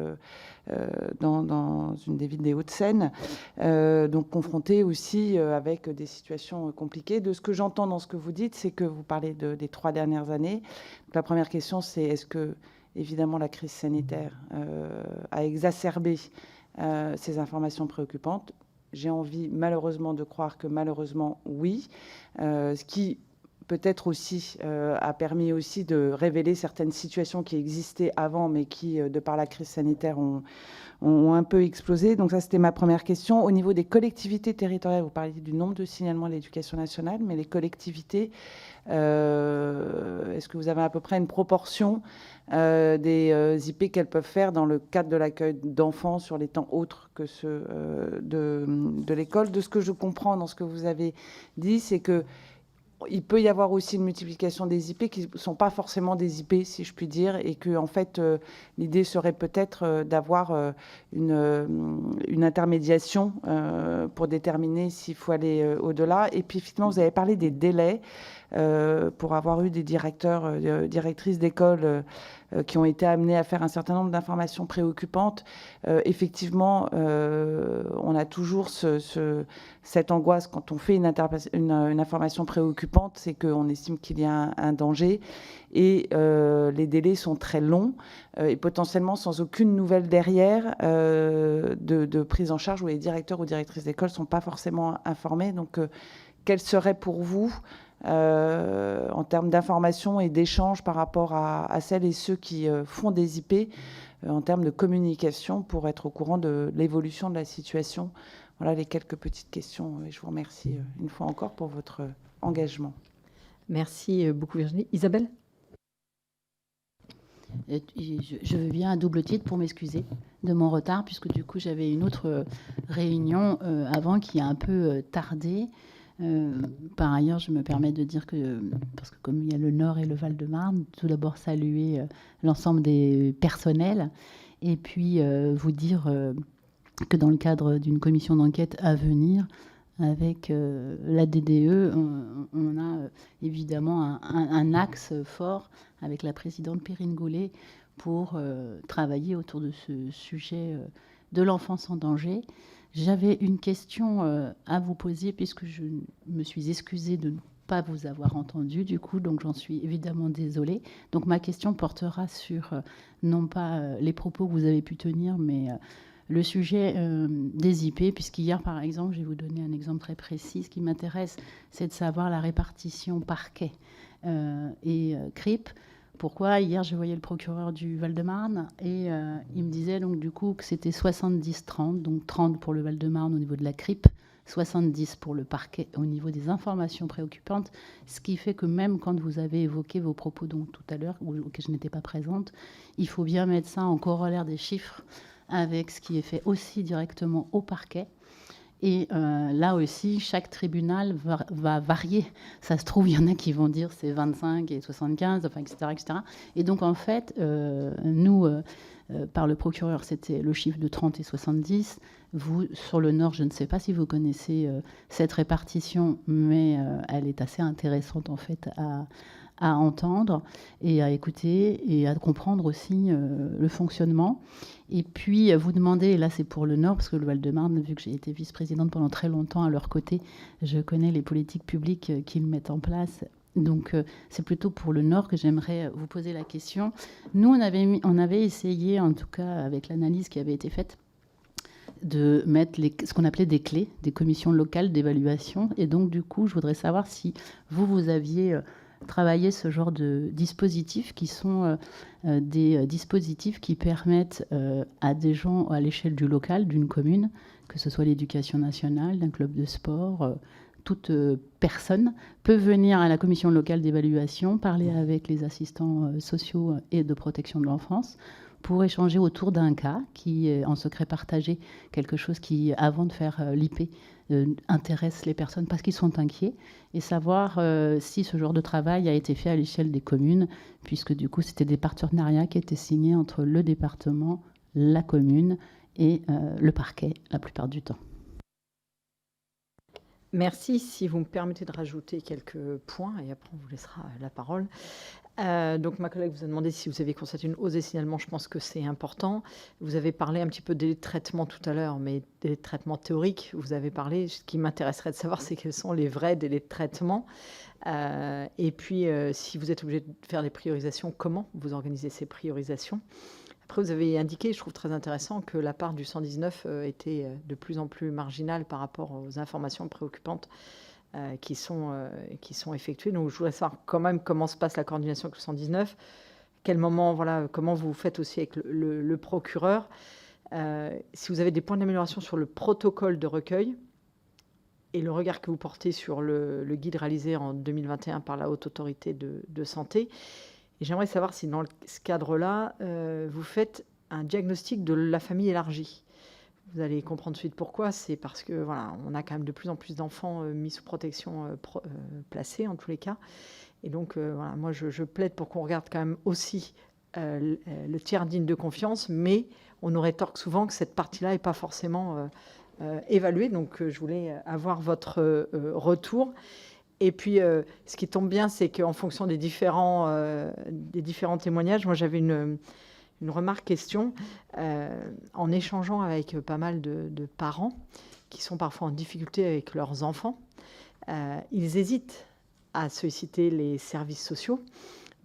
dans une des villes des Hauts-de-Seine, donc confrontée aussi avec des situations compliquées. De ce que j'entends dans ce que vous dites, c'est que vous parlez des 3 dernières années. Donc, la première question, c'est est-ce que, évidemment, la crise sanitaire a exacerbé ces informations préoccupantes? J'ai envie, malheureusement, de croire que, malheureusement, oui. Ce qui peut-être aussi a permis aussi de révéler certaines situations qui existaient avant, mais qui, de par la crise sanitaire, ont un peu explosé. Donc ça, c'était ma première question. Au niveau des collectivités territoriales, vous parliez du nombre de signalements à l'Éducation nationale, mais les collectivités, est-ce que vous avez à peu près une proportion des IP qu'elles peuvent faire dans le cadre de l'accueil d'enfants sur les temps autres que ceux de l'école? De ce que je comprends dans ce que vous avez dit, c'est que il peut y avoir aussi une multiplication des IP qui ne sont pas forcément des IP, si je puis dire, et que en fait, l'idée serait peut-être d'avoir une intermédiation pour déterminer s'il faut aller au-delà. Et puis, effectivement, vous avez parlé des délais pour avoir eu des directeurs, directrices d'école qui ont été amenés à faire un certain nombre d'informations préoccupantes. Effectivement, on a toujours cette angoisse quand on fait une information préoccupante, c'est qu'on estime qu'il y a un danger, et les délais sont très longs et potentiellement sans aucune nouvelle derrière de prise en charge, où les directeurs ou directrices d'école ne sont pas forcément informés. Donc, quel serait pour vous, en termes d'information et d'échange par rapport à celles et ceux qui font des IP, en termes de communication, pour être au courant de l'évolution de la situation? Voilà les quelques petites questions, et je vous remercie une fois encore pour votre engagement. Merci beaucoup, Virginie. Isabelle? Je viens à double titre pour m'excuser de mon retard, puisque du coup j'avais une autre réunion avant qui a un peu tardé. Par ailleurs, je me permets de dire que, parce que comme il y a le Nord et le Val-de-Marne, tout d'abord saluer l'ensemble des personnels, et puis vous dire que dans le cadre d'une commission d'enquête à venir, avec la DDE, on a évidemment un axe fort avec la présidente Perrine Goulet pour travailler autour de ce sujet de l'enfance en danger. J'avais une question à vous poser, puisque je me suis excusée de ne pas vous avoir entendu, du coup, donc j'en suis évidemment désolée. Donc ma question portera sur, non pas les propos que vous avez pu tenir, mais le sujet des IP, puisqu'hier, par exemple, je vais vous donner un exemple très précis. Ce qui m'intéresse, c'est de savoir la répartition parquet et CRIP. Pourquoi? Hier, je voyais le procureur du Val-de-Marne et il me disait donc du coup que c'était 70-30, donc 30 pour le Val-de-Marne au niveau de la CRIP, 70 pour le parquet au niveau des informations préoccupantes, ce qui fait que même quand vous avez évoqué vos propos donc tout à l'heure, auxquels je n'étais pas présente, il faut bien mettre ça en corollaire des chiffres avec ce qui est fait aussi directement au parquet. Et là aussi, chaque tribunal va varier. Ça se trouve, il y en a qui vont dire c'est 25 et 75, enfin, etc., etc. Et donc, en fait, nous, par le procureur, c'était le chiffre de 30 et 70. Vous, sur le Nord, je ne sais pas si vous connaissez cette répartition, mais elle est assez intéressante, en fait, à entendre et à écouter et à comprendre aussi le fonctionnement. Et puis, vous demandez, et là c'est pour le Nord, parce que le Val-de-Marne, vu que j'ai été vice-présidente pendant très longtemps à leur côté, je connais les politiques publiques qu'ils mettent en place. Donc, c'est plutôt pour le Nord que j'aimerais vous poser la question. Nous, on avait essayé, en tout cas avec l'analyse qui avait été faite, de mettre ce qu'on appelait des clés, des commissions locales d'évaluation. Et donc, du coup, je voudrais savoir si vous aviez travailler ce genre de dispositifs qui sont des dispositifs qui permettent à des gens à l'échelle du local, d'une commune, que ce soit l'éducation nationale, d'un club de sport, toute personne peut venir à la commission locale d'évaluation, parler avec les assistants sociaux et de protection de l'enfance pour échanger autour d'un cas qui est en secret partagé, quelque chose qui, avant de faire l'IP, intéresse les personnes parce qu'ils sont inquiets, et savoir si ce genre de travail a été fait à l'échelle des communes, puisque du coup c'était des partenariats qui étaient signés entre le département, la commune et le parquet la plupart du temps. Merci. Si vous me permettez de rajouter quelques points, et après on vous laissera la parole. Donc ma collègue vous a demandé si vous avez constaté une hausse des signalements. Je pense que c'est important. Vous avez parlé un petit peu des traitements tout à l'heure, mais des traitements théoriques, vous avez parlé. Ce qui m'intéresserait de savoir, c'est quels sont les vrais délais de traitement. Et puis, si vous êtes obligé de faire des priorisations, comment vous organisez ces priorisations? Après, vous avez indiqué, je trouve très intéressant, que la part du 119 était de plus en plus marginale par rapport aux informations préoccupantes qui sont effectuées. Donc, je voudrais savoir quand même comment se passe la coordination avec le 119, quel moment, voilà, comment vous faites aussi avec le procureur, si vous avez des points d'amélioration sur le protocole de recueil et le regard que vous portez sur le guide réalisé en 2021 par la Haute Autorité de Santé. Et j'aimerais savoir si dans ce cadre-là, vous faites un diagnostic de la famille élargie. Vous allez comprendre ensuite pourquoi. C'est parce que voilà, on a quand même de plus en plus d'enfants mis sous protection placés en tous les cas. Et donc voilà, moi je plaide pour qu'on regarde quand même aussi le tiers digne de confiance, mais on nous rétorque souvent que cette partie-là n'est pas forcément évaluée. Donc je voulais avoir votre retour. Et puis, ce qui tombe bien, c'est qu'en fonction des différents témoignages, moi j'avais une remarque question en échangeant avec pas mal de parents qui sont parfois en difficulté avec leurs enfants. Ils hésitent à solliciter les services sociaux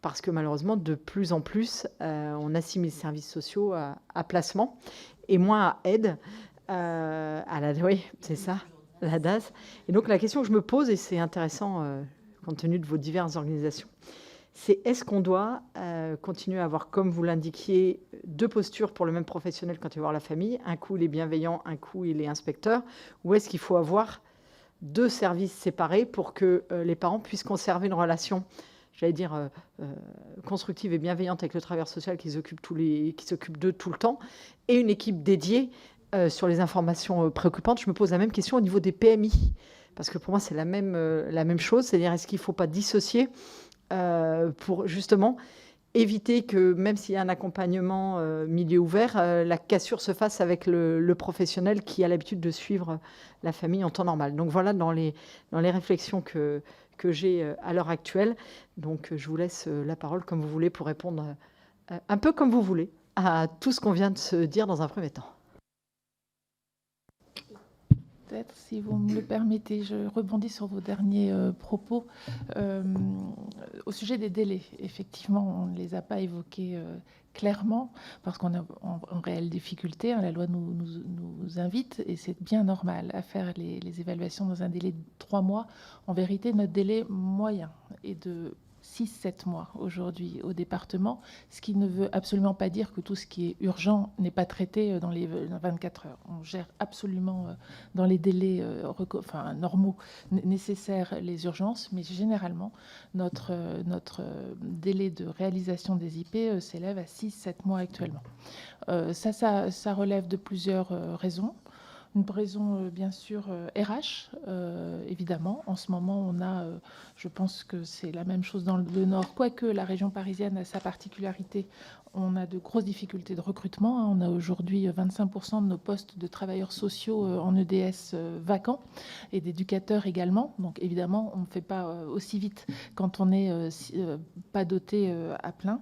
parce que malheureusement, de plus en plus, on assimile les services sociaux à placement et moins à aide. Oui, c'est ça. La DAS. Et donc la question que je me pose, et c'est intéressant compte tenu de vos diverses organisations, c'est est-ce qu'on doit continuer à avoir, comme vous l'indiquiez, deux postures pour le même professionnel quand il va voir la famille, un coup il est bienveillant, un coup il est inspecteur, ou est-ce qu'il faut avoir deux services séparés pour que les parents puissent conserver une relation, j'allais dire, constructive et bienveillante avec le travailleur social qui s'occupe d'eux tout le temps, et une équipe dédiée sur les informations préoccupantes. Je me pose la même question au niveau des PMI, parce que pour moi, c'est la même chose. C'est-à-dire, est-ce qu'il ne faut pas dissocier pour justement éviter que, même s'il y a un accompagnement milieu ouvert, la cassure se fasse avec le professionnel qui a l'habitude de suivre la famille en temps normal. Donc voilà dans les réflexions que j'ai à l'heure actuelle. Donc je vous laisse la parole comme vous voulez pour répondre un peu comme vous voulez à tout ce qu'on vient de se dire dans un premier temps. Peut-être, si vous me le permettez, je rebondis sur vos derniers propos. Au sujet des délais, effectivement, on ne les a pas évoqués clairement, parce qu'on est en réelle difficulté. La loi nous invite, et c'est bien normal, à faire les évaluations dans un délai de 3 mois. En vérité, notre délai moyen est de 6-7 mois aujourd'hui au département, ce qui ne veut absolument pas dire que tout ce qui est urgent n'est pas traité dans les 24 heures. On gère absolument dans les délais normaux nécessaires les urgences, mais généralement, notre délai de réalisation des IP s'élève à 6-7 mois actuellement. Ça relève de plusieurs raisons. Une raison, bien sûr, RH, évidemment. En ce moment, on a, je pense que c'est la même chose dans le Nord, quoique la région parisienne a sa particularité. On a de grosses difficultés de recrutement. On a aujourd'hui 25% de nos postes de travailleurs sociaux en EDS vacants et d'éducateurs également. Donc, évidemment, on ne fait pas aussi vite quand on n'est pas doté à plein.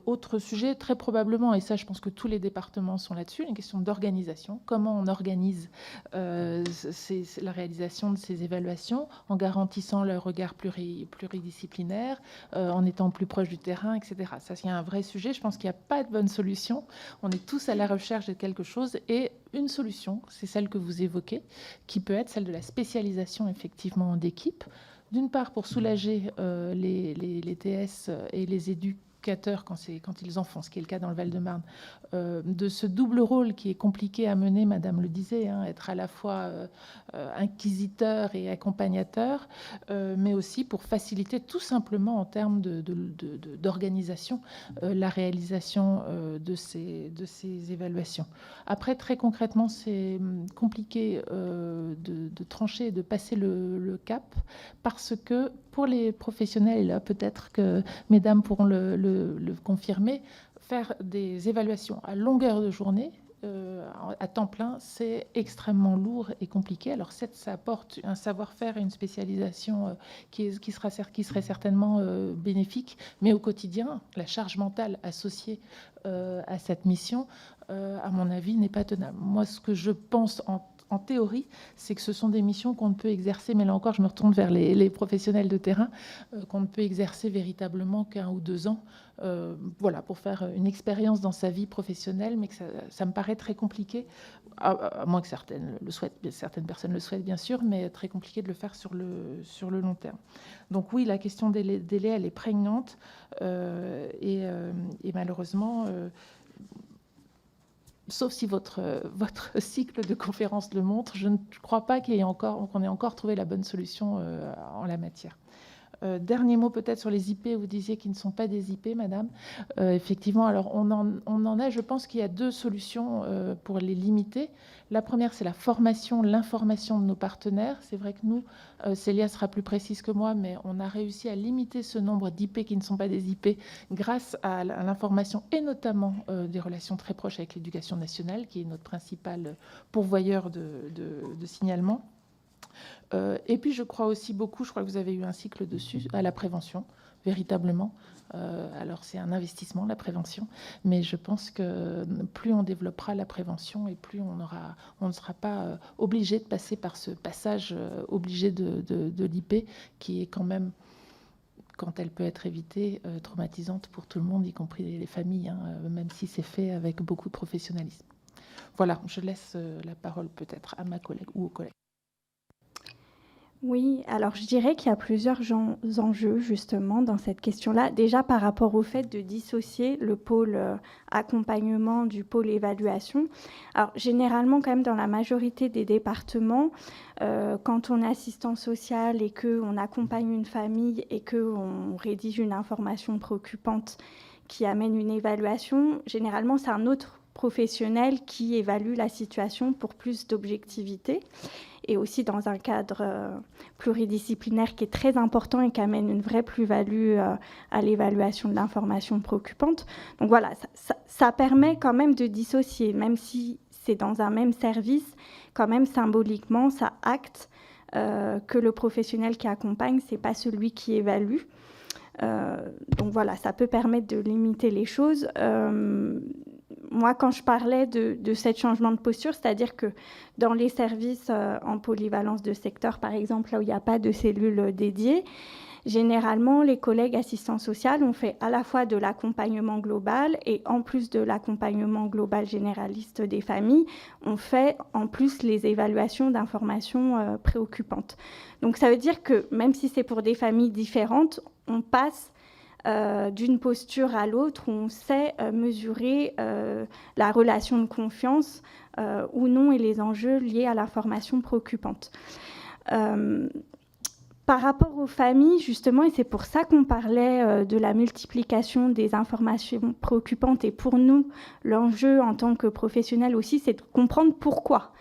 Autre sujet, très probablement, et ça je pense que tous les départements sont là-dessus, une question d'organisation. Comment on organise la réalisation de ces évaluations en garantissant le regard pluridisciplinaire, en étant plus proche du terrain, etc. Ça, c'est un vrai sujet. Je pense qu'il n'y a pas de bonne solution. On est tous à la recherche de quelque chose, et une solution, c'est celle que vous évoquez, qui peut être celle de la spécialisation effectivement d'équipe. D'une part, pour soulager les TS et les éducateurs quand ils en font, ce qui est le cas dans le Val-de-Marne, de ce double rôle qui est compliqué à mener, Madame le disait, être à la fois inquisiteur et accompagnateur, mais aussi pour faciliter tout simplement en termes d'organisation la réalisation de ces évaluations. Après, très concrètement, c'est compliqué de trancher et de passer le cap, parce que pour les professionnels, et là peut-être que mesdames pourront le confirmer, faire des évaluations à longueur de journée, à temps plein, c'est extrêmement lourd et compliqué. Alors ça apporte un savoir-faire et une spécialisation qui serait certainement bénéfique, mais au quotidien, la charge mentale associée à cette mission, à mon avis, n'est pas tenable. Moi, ce que je pense en théorie, c'est que ce sont des missions qu'on ne peut exercer, mais là encore, je me retourne vers les professionnels de terrain, qu'on ne peut exercer véritablement qu'1 ou 2 ans, voilà, pour faire une expérience dans sa vie professionnelle, mais que ça me paraît très compliqué, à moins que certaines personnes le souhaitent, bien sûr, mais très compliqué de le faire sur le long terme. Donc oui, la question des délais, elle est prégnante, et malheureusement... sauf si votre cycle de conférences le montre, je ne crois pas qu'on ait encore trouvé la bonne solution en la matière. Dernier mot peut-être sur les IP, vous disiez qu'ils ne sont pas des IP, madame. Effectivement, alors on en a, je pense qu'il y a 2 solutions pour les limiter. La première, c'est la formation, l'information de nos partenaires. C'est vrai que nous, Célia sera plus précise que moi, mais on a réussi à limiter ce nombre d'IP qui ne sont pas des IP grâce à l'information, et notamment des relations très proches avec l'éducation nationale, qui est notre principal pourvoyeur de signalement. Et puis je crois aussi beaucoup, je crois que vous avez eu un cycle dessus, à la prévention, véritablement. Alors c'est un investissement, la prévention, mais je pense que plus on développera la prévention, et plus on ne sera pas obligé de passer par ce passage obligé de l'IP, qui est quand même, quand elle peut être évitée, traumatisante pour tout le monde, y compris les familles, même si c'est fait avec beaucoup de professionnalisme. Voilà, je laisse la parole peut-être à ma collègue ou aux collègues. Oui, alors je dirais qu'il y a plusieurs enjeux justement dans cette question-là. Déjà par rapport au fait de dissocier le pôle accompagnement du pôle évaluation. Alors généralement quand même dans la majorité des départements, quand on est assistant social et qu'on accompagne une famille et qu'on rédige une information préoccupante qui amène une évaluation, généralement c'est un autre professionnel qui évalue la situation pour plus d'objectivité. et aussi dans un cadre pluridisciplinaire qui est très important et qui amène une vraie plus-value à l'évaluation de l'information préoccupante. Donc voilà, ça permet quand même de dissocier, même si c'est dans un même service, quand même symboliquement, ça acte que le professionnel qui accompagne, ce n'est pas celui qui évalue. Donc voilà, ça peut permettre de limiter les choses. Moi, quand je parlais de ce changement de posture, c'est-à-dire que dans les services en polyvalence de secteur, par exemple, là où il n'y a pas de cellules dédiées, généralement, les collègues assistants sociaux ont fait à la fois de l'accompagnement global et en plus de l'accompagnement global généraliste des familles, on fait en plus les évaluations d'informations préoccupantes. Donc ça veut dire que même si c'est pour des familles différentes, on passe d'une posture à l'autre où on sait mesurer la relation de confiance ou non et les enjeux liés à l'information préoccupante. Par rapport aux familles, justement, et c'est pour ça qu'on parlait de la multiplication des informations préoccupantes, et pour nous, l'enjeu en tant que professionnels aussi, c'est de comprendre pourquoi.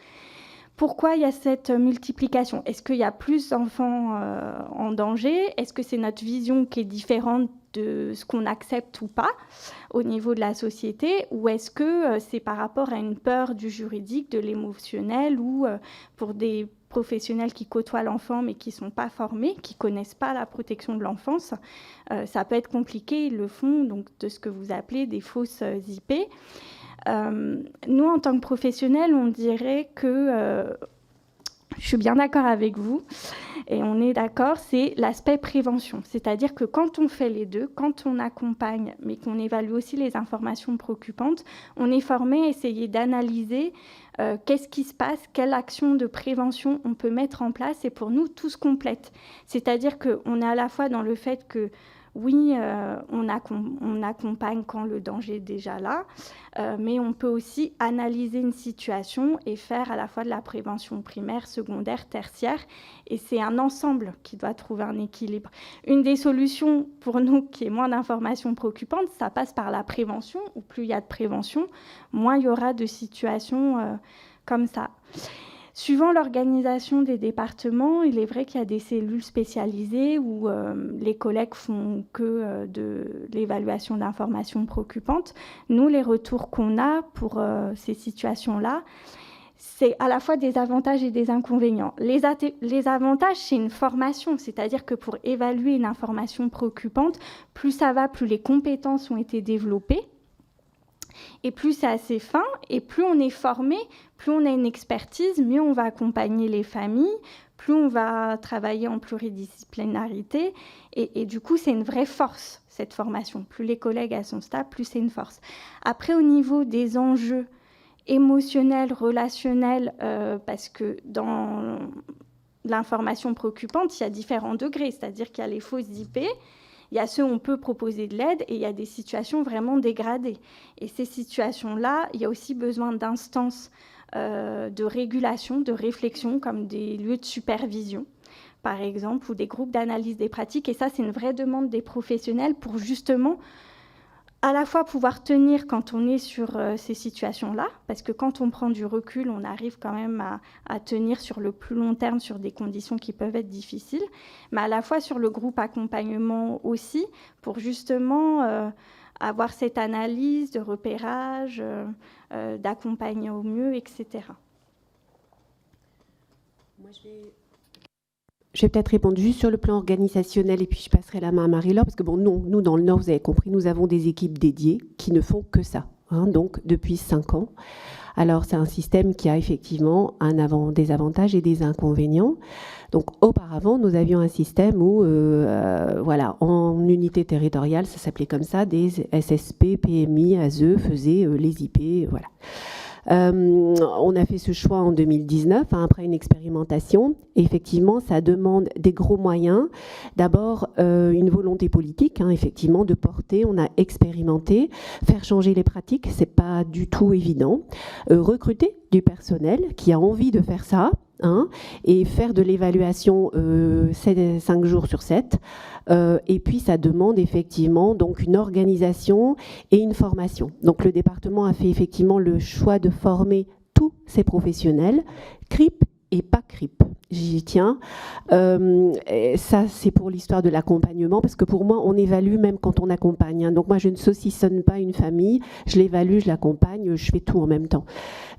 Pourquoi il y a cette multiplication? Est-ce qu'il y a plus d'enfants en danger? Est-ce que c'est notre vision qui est différente de ce qu'on accepte ou pas au niveau de la société? Ou est-ce que c'est par rapport à une peur du juridique, de l'émotionnel, ou pour des professionnels qui côtoient l'enfant mais qui ne sont pas formés, qui ne connaissent pas la protection de l'enfance, ça peut être compliqué, ils le font, donc de ce que vous appelez des fausses IP. Nous, en tant que professionnels, on dirait que, je suis bien d'accord avec vous, et on est d'accord, c'est l'aspect prévention. C'est-à-dire que quand on fait les deux, quand on accompagne, mais qu'on évalue aussi les informations préoccupantes, on est formé à essayer d'analyser qu'est-ce qui se passe, quelle action de prévention on peut mettre en place, et pour nous, tout se complète. C'est-à-dire qu'on est à la fois dans le fait que oui, on accompagne quand le danger est déjà là, mais on peut aussi analyser une situation et faire à la fois de la prévention primaire, secondaire, tertiaire. Et c'est un ensemble qui doit trouver un équilibre. Une des solutions pour nous qui est moins d'informations préoccupantes, ça passe par la prévention, où plus il y a de prévention, moins il y aura de situations comme ça. Suivant l'organisation des départements, il est vrai qu'il y a des cellules spécialisées où les collègues font que de l'évaluation d'informations préoccupantes. Nous, les retours qu'on a pour ces situations-là, c'est à la fois des avantages et des inconvénients. Les avantages, c'est une formation, c'est-à-dire que pour évaluer une information préoccupante, plus ça va, plus les compétences ont été développées. Et plus c'est assez fin, et plus on est formé, plus on a une expertise, mieux on va accompagner les familles, plus on va travailler en pluridisciplinarité. Et du coup, c'est une vraie force, cette formation. Plus les collègues sont stables, plus c'est une force. Après, au niveau des enjeux émotionnels, relationnels, parce que dans l'information préoccupante, il y a différents degrés, c'est-à-dire qu'il y a les fausses IP, il y a ceux où on peut proposer de l'aide et il y a des situations vraiment dégradées. Et ces situations-là, il y a aussi besoin d'instances de régulation, de réflexion, comme des lieux de supervision, par exemple, ou des groupes d'analyse des pratiques. Et ça, c'est une vraie demande des professionnels pour justement à la fois pouvoir tenir quand on est sur ces situations-là, parce que quand on prend du recul, on arrive quand même à tenir sur le plus long terme sur des conditions qui peuvent être difficiles, mais à la fois sur le groupe accompagnement aussi, pour justement avoir cette analyse de repérage, d'accompagner au mieux, etc. Moi, je vais peut-être répondre juste sur le plan organisationnel et puis je passerai la main à Marie-Laure parce que bon, nous, dans le Nord, vous avez compris, nous avons des équipes dédiées qui ne font que ça, donc depuis 5 ans. Alors, c'est un système qui a effectivement des avantages et des inconvénients. Donc, auparavant, nous avions un système où, en unité territoriale, ça s'appelait comme ça, des SSP, PMI, ASE faisaient les IP, voilà. On a fait ce choix en 2019, après une expérimentation. Et effectivement, ça demande des gros moyens. D'abord, une volonté politique, effectivement, de porter. On a expérimenté. Faire changer les pratiques, c'est pas du tout évident. Recruter du personnel qui a envie de faire ça. Et faire de l'évaluation 5 jours sur 7. Et puis, ça demande effectivement donc une organisation et une formation. Donc, le département a fait effectivement le choix de former tous ces professionnels, CRIP et pas CRIP. J'y tiens. Ça, c'est pour l'histoire de l'accompagnement, parce que pour moi, on évalue même quand on accompagne. Hein. Donc moi, je ne saucissonne pas une famille, je l'évalue, je l'accompagne, je fais tout en même temps.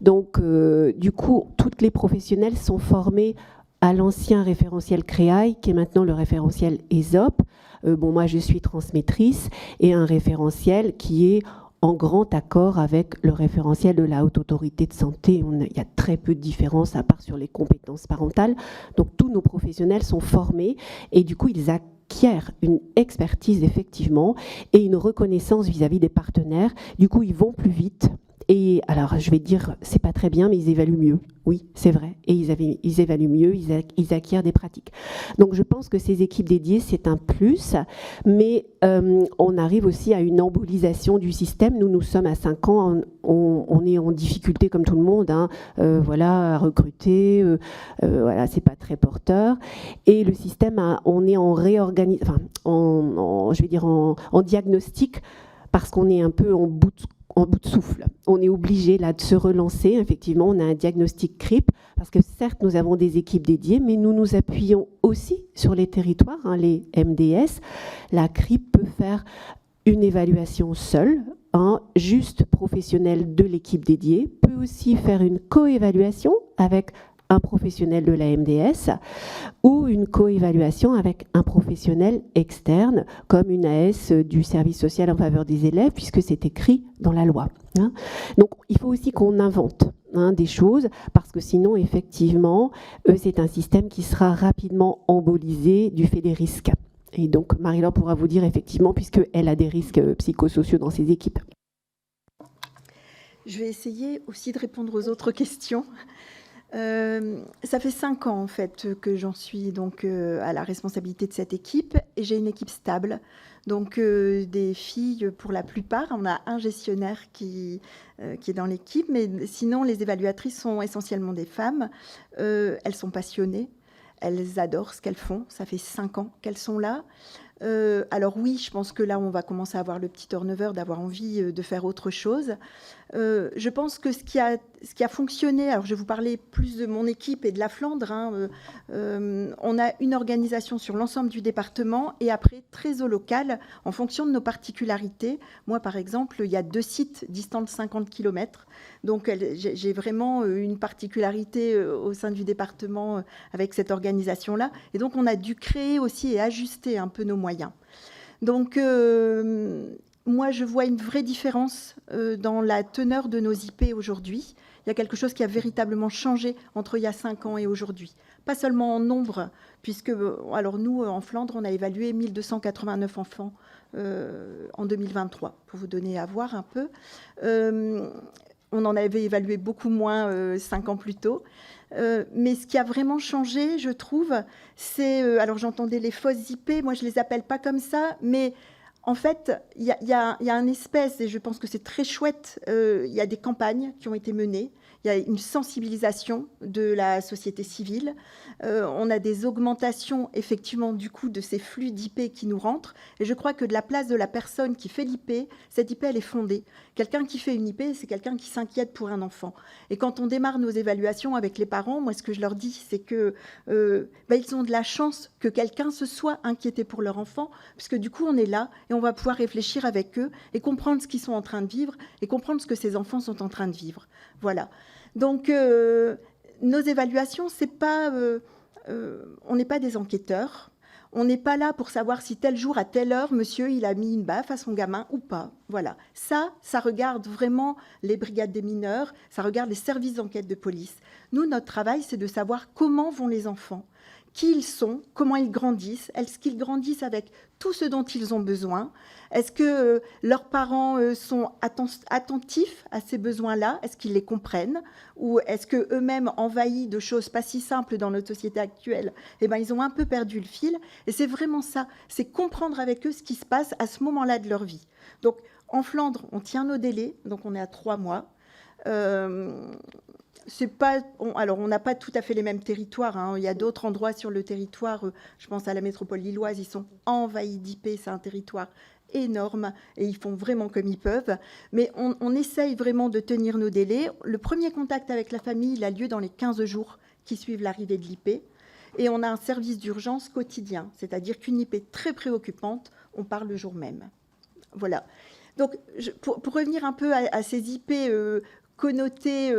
Donc, du coup, toutes les professionnels sont formés à l'ancien référentiel CREAI, qui est maintenant le référentiel ESOP. Bon, moi, je suis transmettrice, et un référentiel qui est en grand accord avec le référentiel de la Haute Autorité de Santé. Il y a très peu de différences, à part sur les compétences parentales. Donc, tous nos professionnels sont formés, et du coup, ils acquièrent une expertise, effectivement, et une reconnaissance vis-à-vis des partenaires. Du coup, ils vont plus vite. Et alors, je vais dire, c'est pas très bien, mais ils évaluent mieux. Oui, c'est vrai. Et ils évaluent mieux, ils acquièrent des pratiques. Donc, je pense que ces équipes dédiées, c'est un plus. Mais on arrive aussi à une embolisation du système. Nous sommes à 5 ans, on est en difficulté comme tout le monde. Hein, voilà, à recruter. Voilà, c'est pas très porteur. Et le système, on est en réorganisation, enfin, je vais dire en diagnostic, parce qu'on est un peu en bout de souffle. On est obligé là de se relancer. Effectivement, on a un diagnostic CRIP, parce que certes, nous avons des équipes dédiées, mais nous nous appuyons aussi sur les territoires, hein, les MDS. La CRIP peut faire une évaluation seule, un juste professionnel de l'équipe dédiée, peut aussi faire une coévaluation avec un professionnel de la MDS ou une coévaluation avec un professionnel externe, comme une AS du service social en faveur des élèves, puisque c'est écrit dans la loi. Hein. Donc, il faut aussi qu'on invente des choses, parce que sinon, effectivement, c'est un système qui sera rapidement embolisé du fait des risques. Et donc, Marie-Laure pourra vous dire, effectivement, puisqu'elle a des risques psychosociaux dans ses équipes. Je vais essayer aussi de répondre aux autres questions. Ça fait 5 ans en fait que j'en suis donc à la responsabilité de cette équipe, et j'ai une équipe stable, donc des filles pour la plupart. On a un gestionnaire qui est dans l'équipe, mais sinon les évaluatrices sont essentiellement des femmes. Elles sont passionnées, elles adorent ce qu'elles font. Ça fait 5 ans qu'elles sont là. Alors oui, je pense que là, on va commencer à avoir le petit turnover, d'avoir envie de faire autre chose. Je pense que ce qui a fonctionné, alors je vais vous parler plus de mon équipe et de la Flandre, hein, on a une organisation sur l'ensemble du département, et après très au local, en fonction de nos particularités. Moi, par exemple, il y a 2 sites distants de 50 km, donc j'ai vraiment une particularité au sein du département avec cette organisation-là, et donc on a dû créer aussi et ajuster un peu nos moyens. Donc, moi, je vois une vraie différence dans la teneur de nos IP aujourd'hui. Il y a quelque chose qui a véritablement changé entre il y a 5 ans et aujourd'hui. Pas seulement en nombre, puisque, alors nous, en Flandre, on a évalué 1289 enfants en 2023, pour vous donner à voir un peu. On en avait évalué beaucoup moins 5 ans plus tôt. Mais ce qui a vraiment changé, je trouve, c'est... alors, j'entendais les fausses IP, moi, je ne les appelle pas comme ça, mais... En fait, il y a un espèce, et je pense que c'est très chouette, il y a des campagnes qui ont été menées, il y a une sensibilisation de la société civile, on a des augmentations, effectivement, du coup, de ces flux d'IP qui nous rentrent, et je crois que de la place de la personne qui fait l'IP, cette IP, elle est fondée. Quelqu'un qui fait une IP, c'est quelqu'un qui s'inquiète pour un enfant. Et quand on démarre nos évaluations avec les parents, moi, ce que je leur dis, c'est que ils ont de la chance que quelqu'un se soit inquiété pour leur enfant, puisque du coup, on est là, et on va pouvoir réfléchir avec eux et comprendre ce qu'ils sont en train de vivre et comprendre ce que ces enfants sont en train de vivre. Voilà. Donc, nos évaluations, c'est pas, on n'est pas des enquêteurs. On n'est pas là pour savoir si tel jour, à telle heure, monsieur, il a mis une baffe à son gamin ou pas. Voilà. Ça regarde vraiment les brigades des mineurs, ça regarde les services d'enquête de police. Nous, notre travail, c'est de savoir comment vont les enfants, qui ils sont, comment ils grandissent, est-ce qu'ils grandissent avec tout ce dont ils ont besoin, est-ce que leurs parents sont attentifs à ces besoins-là, est-ce qu'ils les comprennent, ou est-ce qu'eux-mêmes, envahis de choses pas si simples dans notre société actuelle, ils ont un peu perdu le fil. Et c'est vraiment ça, c'est comprendre avec eux ce qui se passe à ce moment-là de leur vie. Donc, en Flandre, on tient nos délais, donc on est à 3 mois. C'est pas, alors on n'a pas tout à fait les mêmes territoires, hein. Il y a d'autres endroits sur le territoire, je pense à la métropole lilloise, ils sont envahis d'IP, c'est un territoire énorme et ils font vraiment comme ils peuvent. Mais on essaye vraiment de tenir nos délais. Le premier contact avec la famille, il a lieu dans les 15 jours qui suivent l'arrivée de l'IP. Et on a un service d'urgence quotidien, c'est-à-dire qu'une IP très préoccupante, on parle le jour même. Voilà. Donc, pour revenir un peu à ces IP connotées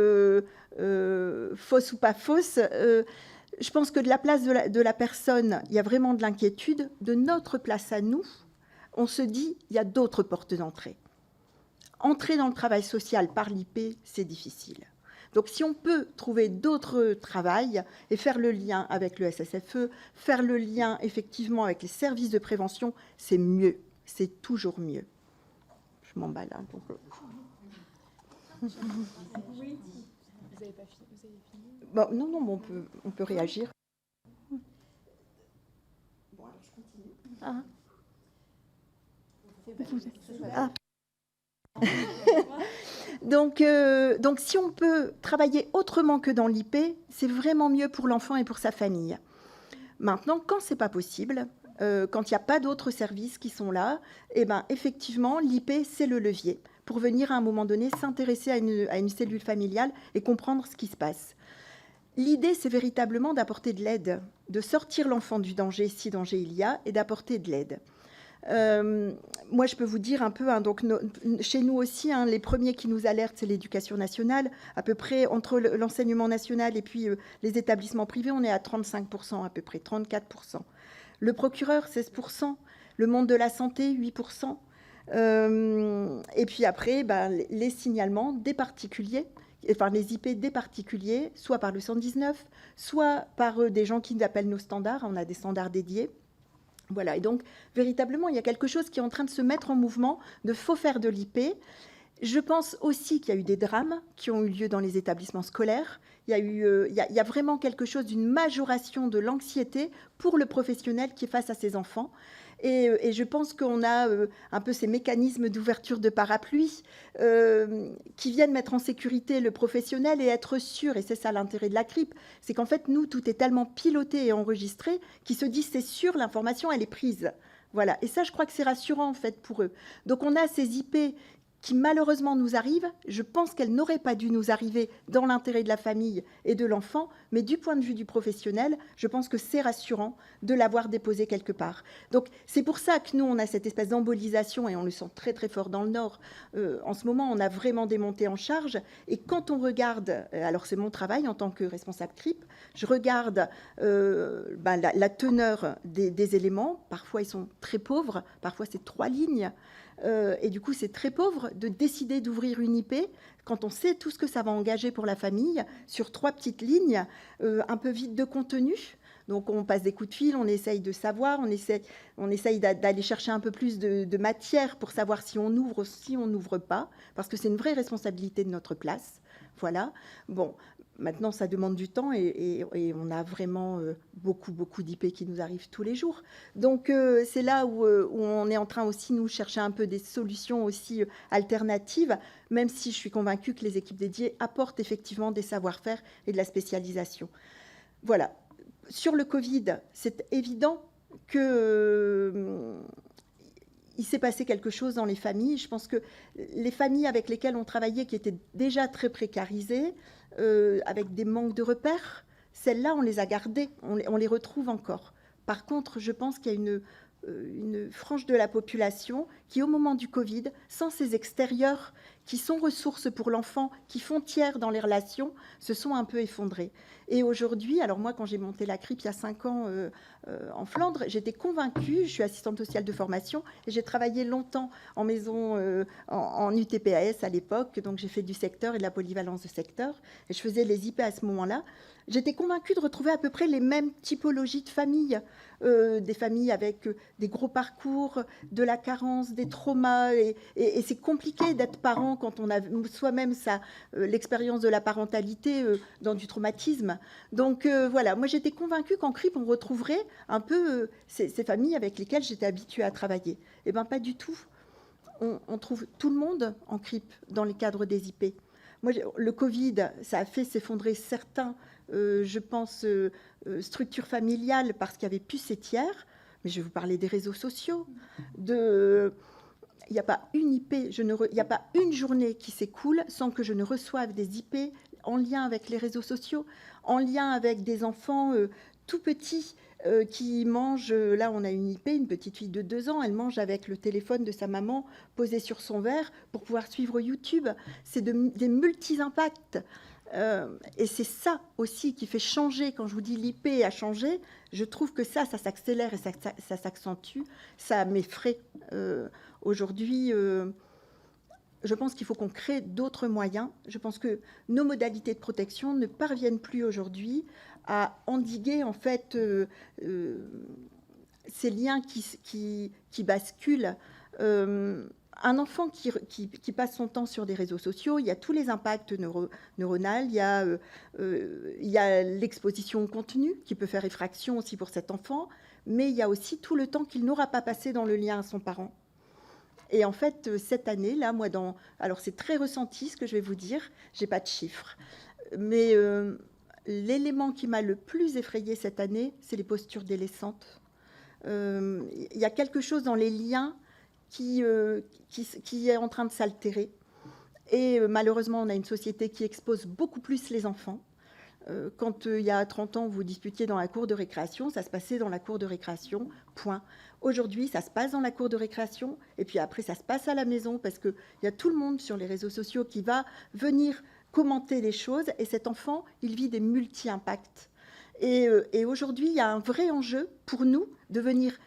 fausses ou pas fausses, je pense que de la place de la personne, il y a vraiment de l'inquiétude. De notre place à nous, on se dit, il y a d'autres portes d'entrée. Entrer dans le travail social par l'IP, c'est difficile. Donc, si on peut trouver d'autres travails et faire le lien avec le SSFE, faire le lien effectivement avec les services de prévention, c'est mieux. C'est toujours mieux. Je m'emballe. Hein, donc... Oui. Vous n'avez pas fini, vous avez fini ? Bon, non, bon, on peut réagir. Bon, alors je continue. Ah. Donc, si on peut travailler autrement que dans l'IP, c'est vraiment mieux pour l'enfant et pour sa famille. Maintenant, quand ce n'est pas possible, quand il n'y a pas d'autres services qui sont là, eh ben, effectivement, l'IP, c'est le levier pour venir à un moment donné s'intéresser à une cellule familiale et comprendre ce qui se passe. L'idée, c'est véritablement d'apporter de l'aide, de sortir l'enfant du danger, si danger il y a, et d'apporter de l'aide. Moi, je peux vous dire un peu, hein, donc chez nous aussi, hein, les premiers qui nous alertent, c'est l'éducation nationale. À peu près, entre l'enseignement national et puis les établissements privés, on est à 35%, à peu près 34%. Le procureur, 16%. Le monde de la santé, 8%. Et puis après, ben, les signalements des particuliers, enfin les IP des particuliers, soit par le 119, soit par des gens qui appellent nos standards. On a des standards dédiés. Voilà, et donc, véritablement, il y a quelque chose qui est en train de se mettre en mouvement, de faut faire de l'IP. Je pense aussi qu'il y a eu des drames qui ont eu lieu dans les établissements scolaires. Il y a vraiment quelque chose d'une majoration de l'anxiété pour le professionnel qui est face à ses enfants. Et je pense qu'on a un peu ces mécanismes d'ouverture de parapluie qui viennent mettre en sécurité le professionnel et être sûr, et c'est ça l'intérêt de la CRIP, c'est qu'en fait, nous, tout est tellement piloté et enregistré qu'ils se disent, c'est sûr, l'information, elle est prise. Voilà. Et ça, je crois que c'est rassurant, en fait, pour eux. Donc, on a ces IP qui malheureusement nous arrivent. Je pense qu'elles n'auraient pas dû nous arriver dans l'intérêt de la famille et de l'enfant, mais du point de vue du professionnel, je pense que c'est rassurant de l'avoir déposé quelque part. Donc c'est pour ça que nous, on a cette espèce d'embolisation, et on le sent très très fort dans le Nord. En ce moment, on a vraiment des montées en charge, et quand on regarde, alors c'est mon travail en tant que responsable CRIP, je regarde la teneur des éléments. Parfois, ils sont très pauvres, parfois c'est 3 lignes. Et du coup, c'est très pauvre de décider d'ouvrir une IP quand on sait tout ce que ça va engager pour la famille sur 3 petites lignes, un peu vides de contenu. Donc, on passe des coups de fil, on essaye de savoir, on essaye d'aller chercher un peu plus de matière pour savoir si on ouvre ou si on n'ouvre pas, parce que c'est une vraie responsabilité de notre place. Voilà. Bon, maintenant, ça demande du temps et on a vraiment beaucoup d'IP qui nous arrivent tous les jours. Donc, c'est là où on est en train aussi, nous, chercher un peu des solutions aussi alternatives, même si je suis convaincue que les équipes dédiées apportent effectivement des savoir-faire et de la spécialisation. Voilà. Sur le Covid, c'est évident que... il s'est passé quelque chose dans les familles. Je pense que les familles avec lesquelles on travaillait, qui étaient déjà très précarisées, avec des manques de repères, celles-là, on les a gardées, on les retrouve encore. Par contre, je pense qu'il y a une frange de la population qui, au moment du Covid, sans ces extérieurs qui sont ressources pour l'enfant, qui font tiers dans les relations, se sont un peu effondrées. Et aujourd'hui, alors moi, quand j'ai monté la CRIP il y a 5 ans en Flandre, j'étais convaincue, je suis assistante sociale de formation, et j'ai travaillé longtemps en maison, en UTPAS à l'époque, donc j'ai fait du secteur et de la polyvalence de secteur, et je faisais les IP à ce moment-là. J'étais convaincue de retrouver à peu près les mêmes typologies de familles, des familles avec des gros parcours, de la carence, des traumas, et c'est compliqué d'être parent quand on a soi-même l'expérience de la parentalité dans du traumatisme. Donc voilà, moi j'étais convaincue qu'en CRIP, on retrouverait un peu ces familles avec lesquelles j'étais habituée à travailler. Eh bien, pas du tout. On trouve tout le monde en CRIP dans les cadres des IP. Moi, le Covid, ça a fait s'effondrer certains, je pense, structures familiales parce qu'il n'y avait plus ces tiers. Mais je vais vous parler des réseaux sociaux. Il n'y a pas une IP, il n'y a pas une journée qui s'écoule sans que je ne reçoive des IP en lien avec les réseaux sociaux, en lien avec des enfants tout petits qui mangent. Là, on a une IP, une petite fille de 2 ans, elle mange avec le téléphone de sa maman posé sur son verre pour pouvoir suivre YouTube. C'est des multi-impacts. Et c'est ça aussi qui fait changer, quand je vous dis l'IP a changé, je trouve que ça s'accélère et ça s'accentue, ça m'effraie. Aujourd'hui, je pense qu'il faut qu'on crée d'autres moyens. Je pense que nos modalités de protection ne parviennent plus aujourd'hui à endiguer en fait ces liens qui basculent. Un enfant qui passe son temps sur des réseaux sociaux, il y a tous les impacts neuronaux, il y a l'exposition au contenu qui peut faire effraction aussi pour cet enfant, mais il y a aussi tout le temps qu'il n'aura pas passé dans le lien à son parent. Et en fait, cette année, là, moi, alors c'est très ressenti ce que je vais vous dire, j'ai pas de chiffres, mais l'élément qui m'a le plus effrayée cette année, c'est les postures délaissantes. Il y a quelque chose dans les liens qui est en train de s'altérer. Et malheureusement, on a une société qui expose beaucoup plus les enfants. Quand il y a 30 ans, vous disputiez dans la cour de récréation, ça se passait dans la cour de récréation, point. Aujourd'hui, ça se passe dans la cour de récréation, et puis après, ça se passe à la maison, parce qu'il y a tout le monde sur les réseaux sociaux qui va venir commenter les choses, et cet enfant, il vit des multi-impacts. Et aujourd'hui, il y a un vrai enjeu pour nous de venir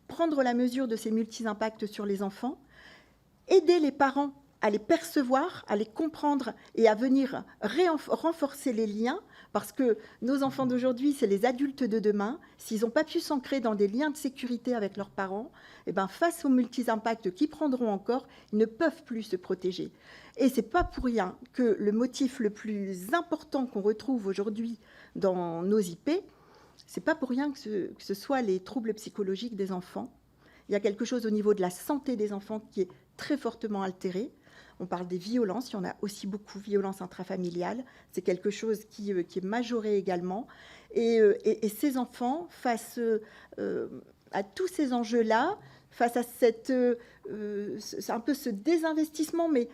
prendre la mesure de ces multi-impacts sur les enfants, aider les parents à les percevoir, à les comprendre et à venir renforcer les liens, parce que nos enfants d'aujourd'hui, c'est les adultes de demain. S'ils n'ont pas pu s'ancrer dans des liens de sécurité avec leurs parents, eh ben, face aux multi-impacts qui prendront encore, ils ne peuvent plus se protéger. Et ce n'est pas pour rien que le motif le plus important qu'on retrouve aujourd'hui dans nos IP, ce n'est pas pour rien que ce soit les troubles psychologiques des enfants. Il y a quelque chose au niveau de la santé des enfants qui est très fortement altéré. On parle des violences, il y en a aussi beaucoup, violences intrafamiliales. C'est quelque chose qui est majoré également. Et ces enfants, face à tous ces enjeux-là, face à c'est un peu ce désinvestissement, mais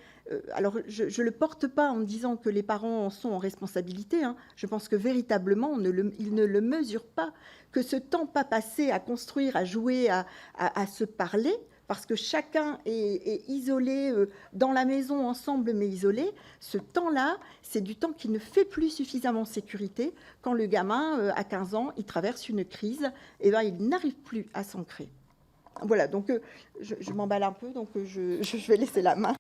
alors je ne le porte pas en me disant que les parents en sont en responsabilité. Hein. Je pense que véritablement, ils ne le mesurent pas, que ce temps pas passé à construire, à jouer, à se parler, parce que chacun est isolé dans la maison ensemble, mais isolé, ce temps-là, c'est du temps qui ne fait plus suffisamment sécurité. Quand le gamin, à 15 ans, il traverse une crise, et ben, il n'arrive plus à s'ancrer. Voilà, donc je m'emballe un peu, donc je vais laisser la main.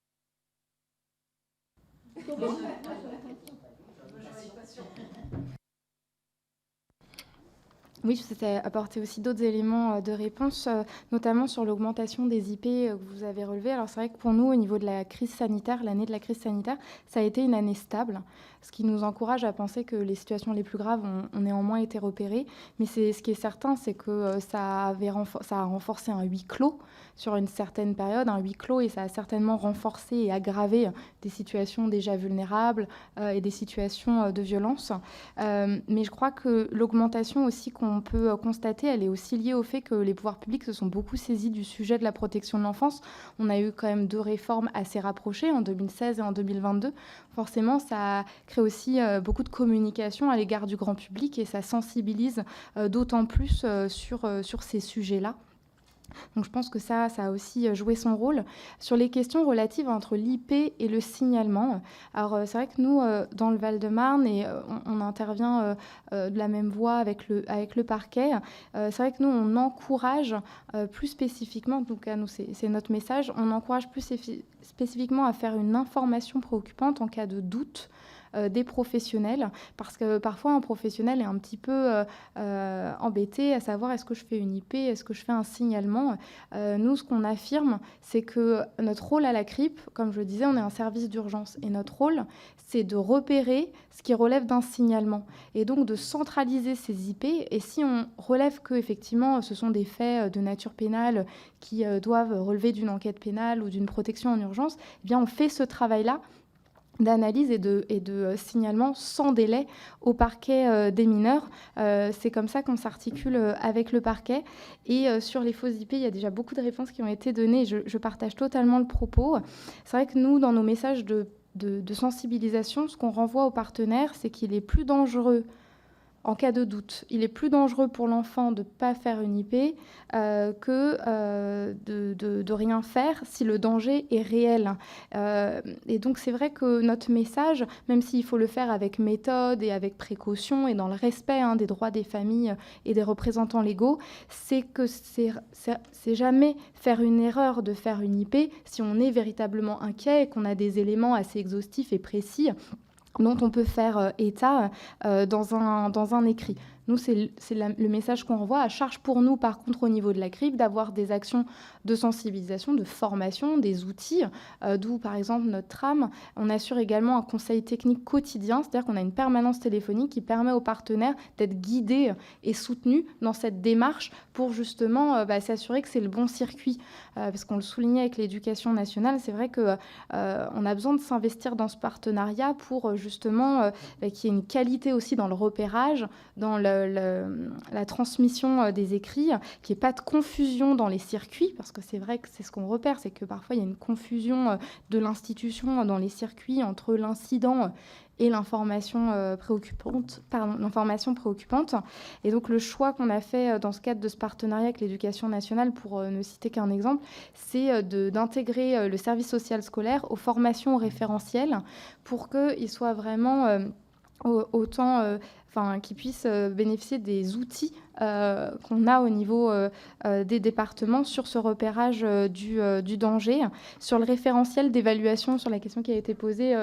Oui, je souhaitais apporter aussi d'autres éléments de réponse, notamment sur l'augmentation des IP que vous avez relevées. Alors c'est vrai que pour nous, au niveau de la crise sanitaire, l'année de la crise sanitaire, ça a été une année stable, ce qui nous encourage à penser que les situations les plus graves ont néanmoins été repérées. Mais ce qui est certain, c'est que ça a renforcé un huis clos sur une certaine période, un huis clos, et ça a certainement renforcé et aggravé des situations déjà vulnérables et des situations de violence. Mais je crois que l'augmentation aussi qu'on peut constater, elle est aussi liée au fait que les pouvoirs publics se sont beaucoup saisis du sujet de la protection de l'enfance. On a eu quand même 2 réformes assez rapprochées, en 2016 et en 2022. Forcément, ça crée aussi beaucoup de communication à l'égard du grand public et ça sensibilise d'autant plus sur ces sujets-là. Donc je pense que ça a aussi joué son rôle. Sur les questions relatives entre l'IP et le signalement, alors c'est vrai que nous, dans le Val-de-Marne, et on intervient de la même voie avec le parquet, c'est vrai que nous, on encourage plus spécifiquement, donc à nous, c'est notre message, on encourage plus spécifiquement à faire une information préoccupante en cas de doute des professionnels, parce que parfois un professionnel est un petit peu embêté à savoir est-ce que je fais une IP, est-ce que je fais un signalement. Nous, ce qu'on affirme, c'est que notre rôle à la CRIP, comme je le disais, on est un service d'urgence et notre rôle, c'est de repérer ce qui relève d'un signalement et donc de centraliser ces IP. Et si on relève que effectivement ce sont des faits de nature pénale qui doivent relever d'une enquête pénale ou d'une protection en urgence, eh bien on fait ce travail-là. d'analyse et de signalement sans délai au parquet des mineurs. C'est comme ça qu'on s'articule avec le parquet. Et sur les fausses IP, il y a déjà beaucoup de réponses qui ont été données. Je partage totalement le propos. C'est vrai que nous, dans nos messages de sensibilisation, ce qu'on renvoie aux partenaires, c'est qu'il est plus dangereux en cas de doute. Il est plus dangereux pour l'enfant de ne pas faire une IP que de rien faire si le danger est réel. Et donc c'est vrai que notre message, même s'il faut le faire avec méthode et avec précaution et dans le respect des droits des familles et des représentants légaux, c'est que c'est jamais faire une erreur de faire une IP si on est véritablement inquiet et qu'on a des éléments assez exhaustifs et précis dont on peut faire état dans un écrit. Nous, c'est le message qu'on renvoie. À charge pour nous, par contre, au niveau de la CRIB, d'avoir des actions de sensibilisation, de formation, des outils, d'où, par exemple, notre tram. On assure également un conseil technique quotidien, c'est-à-dire qu'on a une permanence téléphonique qui permet aux partenaires d'être guidés et soutenus dans cette démarche pour justement s'assurer que c'est le bon circuit. Parce qu'on le soulignait avec l'éducation nationale, c'est vrai qu'on a besoin de s'investir dans ce partenariat pour justement qu'il y ait une qualité aussi dans le repérage, dans la transmission des écrits, qu'il n'y ait pas de confusion dans les circuits, parce que c'est vrai que c'est ce qu'on repère, c'est que parfois il y a une confusion de l'institution dans les circuits entre l'incident et l'information préoccupante. Et donc le choix qu'on a fait dans ce cadre de ce partenariat avec l'Éducation nationale, pour ne citer qu'un exemple, c'est d'intégrer le service social scolaire aux formations référentielles pour qu'il soit vraiment qu'ils puissent bénéficier des outils qu'on a au niveau des départements sur ce repérage du danger. Sur le référentiel d'évaluation, sur la question qui a été posée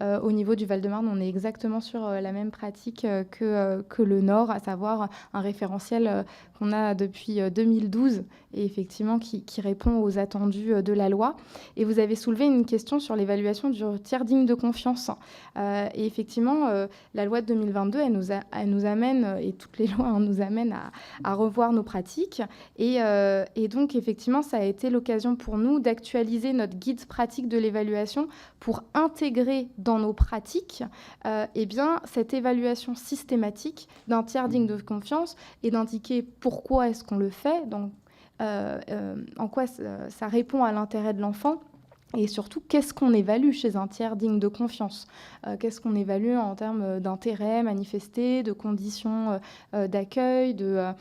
au niveau du Val-de-Marne, on est exactement sur la même pratique que le Nord, à savoir un référentiel qu'on a depuis 2012 et effectivement qui répond aux attendus de la loi. Et vous avez soulevé une question sur l'évaluation du tiers digne de confiance. Et effectivement, la loi de 2022, elle nous amène, et toutes les lois nous amènent à revoir nos pratiques. Et donc, effectivement, ça a été l'occasion pour nous d'actualiser notre guide pratique de l'évaluation pour intégrer dans nos pratiques cette évaluation systématique d'un tiers digne de confiance et d'indiquer pourquoi est-ce qu'on le fait, donc, en quoi ça répond à l'intérêt de l'enfant. Et surtout, qu'est-ce qu'on évalue chez un tiers digne de confiance ? Qu'est-ce qu'on évalue en termes d'intérêt manifesté, de conditions d'accueil, de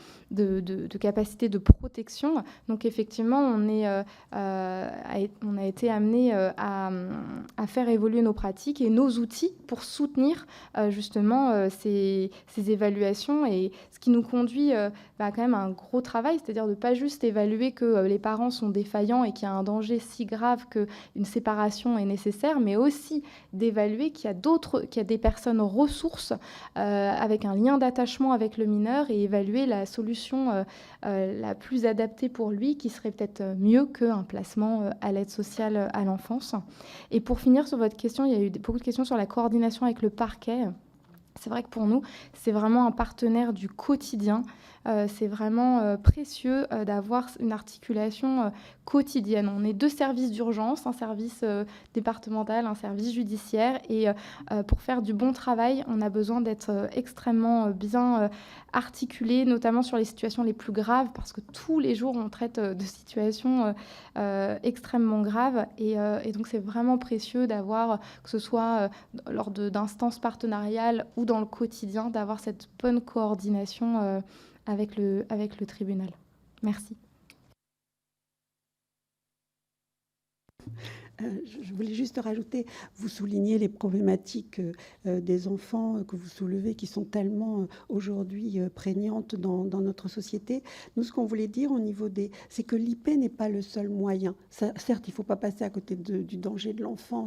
capacité de protection ? Donc effectivement, on a été amené à faire évoluer nos pratiques et nos outils pour soutenir justement ces évaluations, et ce qui nous conduit quand même à un gros travail, c'est-à-dire de ne pas juste évaluer que les parents sont défaillants et qu'il y a un danger si grave qu'une séparation est nécessaire, mais aussi d'évaluer qu'il y a des personnes ressources avec un lien d'attachement avec le mineur, et évaluer la solution la plus adaptée pour lui, qui serait peut-être mieux qu'un placement à l'aide sociale à l'enfance. Et pour finir sur votre question, il y a eu beaucoup de questions sur la coordination avec le parquet. C'est vrai que pour nous, c'est vraiment un partenaire du quotidien. C'est vraiment précieux d'avoir une articulation quotidienne. On est 2 services d'urgence, un service départemental, un service judiciaire. Et pour faire du bon travail, on a besoin d'être extrêmement bien articulé, notamment sur les situations les plus graves, parce que tous les jours, on traite de situations extrêmement graves. Et donc, c'est vraiment précieux d'avoir, que ce soit lors d'instances partenariales ou dans le quotidien, d'avoir cette bonne coordination avec le tribunal. Merci. Je voulais juste rajouter, vous soulignez les problématiques des enfants que vous soulevez, qui sont tellement aujourd'hui prégnantes dans notre société. Nous, ce qu'on voulait dire au niveau c'est que l'IP n'est pas le seul moyen. Ça, certes, il ne faut pas passer à côté du danger de l'enfant,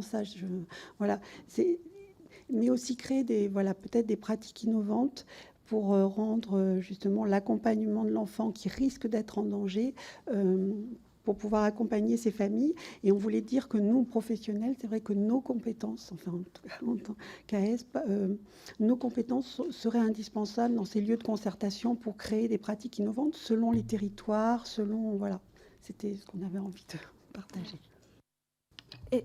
mais aussi créer peut-être des pratiques innovantes pour rendre justement l'accompagnement de l'enfant qui risque d'être en danger, pour pouvoir accompagner ces familles. Et on voulait dire que nous, professionnels, c'est vrai que nos compétences, enfin en tout cas en tant qu'AESP, nos compétences seraient indispensables dans ces lieux de concertation pour créer des pratiques innovantes selon les territoires, c'était ce qu'on avait envie de partager. Et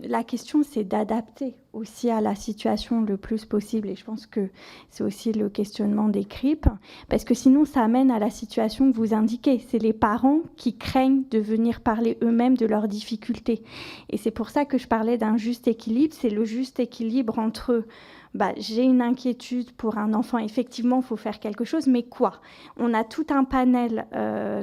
la question, c'est d'adapter aussi à la situation le plus possible. Et je pense que c'est aussi le questionnement des CRIP, parce que sinon, ça amène à la situation que vous indiquez. C'est les parents qui craignent de venir parler eux-mêmes de leurs difficultés. Et c'est pour ça que je parlais d'un juste équilibre. C'est le juste équilibre entre j'ai une inquiétude pour un enfant, effectivement, il faut faire quelque chose, mais quoi? On a tout un panel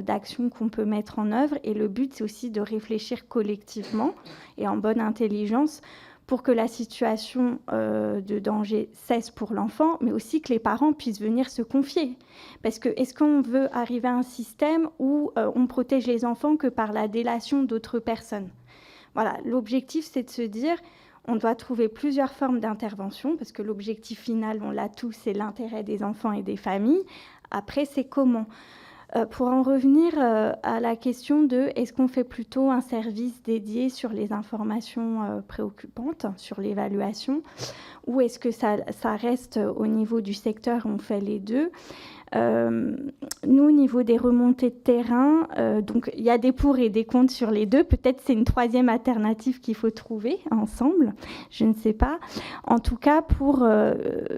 d'actions qu'on peut mettre en œuvre, et le but, c'est aussi de réfléchir collectivement et en bonne intelligence pour que la situation de danger cesse pour l'enfant, mais aussi que les parents puissent venir se confier. Parce que est-ce qu'on veut arriver à un système où on protège les enfants que par la délation d'autres personnes? Voilà, l'objectif, c'est de se dire... On doit trouver plusieurs formes d'intervention, parce que l'objectif final, on l'a tous, c'est l'intérêt des enfants et des familles. Après, c'est comment. Pour en revenir à la question de est-ce qu'on fait plutôt un service dédié sur les informations préoccupantes, sur l'évaluation, ou est-ce que ça reste au niveau du secteur, on fait les deux? Nous, au niveau des remontées de terrain, donc il y a des pour et des contre sur les deux. Peut-être c'est une troisième alternative qu'il faut trouver ensemble, je ne sais pas. En tout cas, pour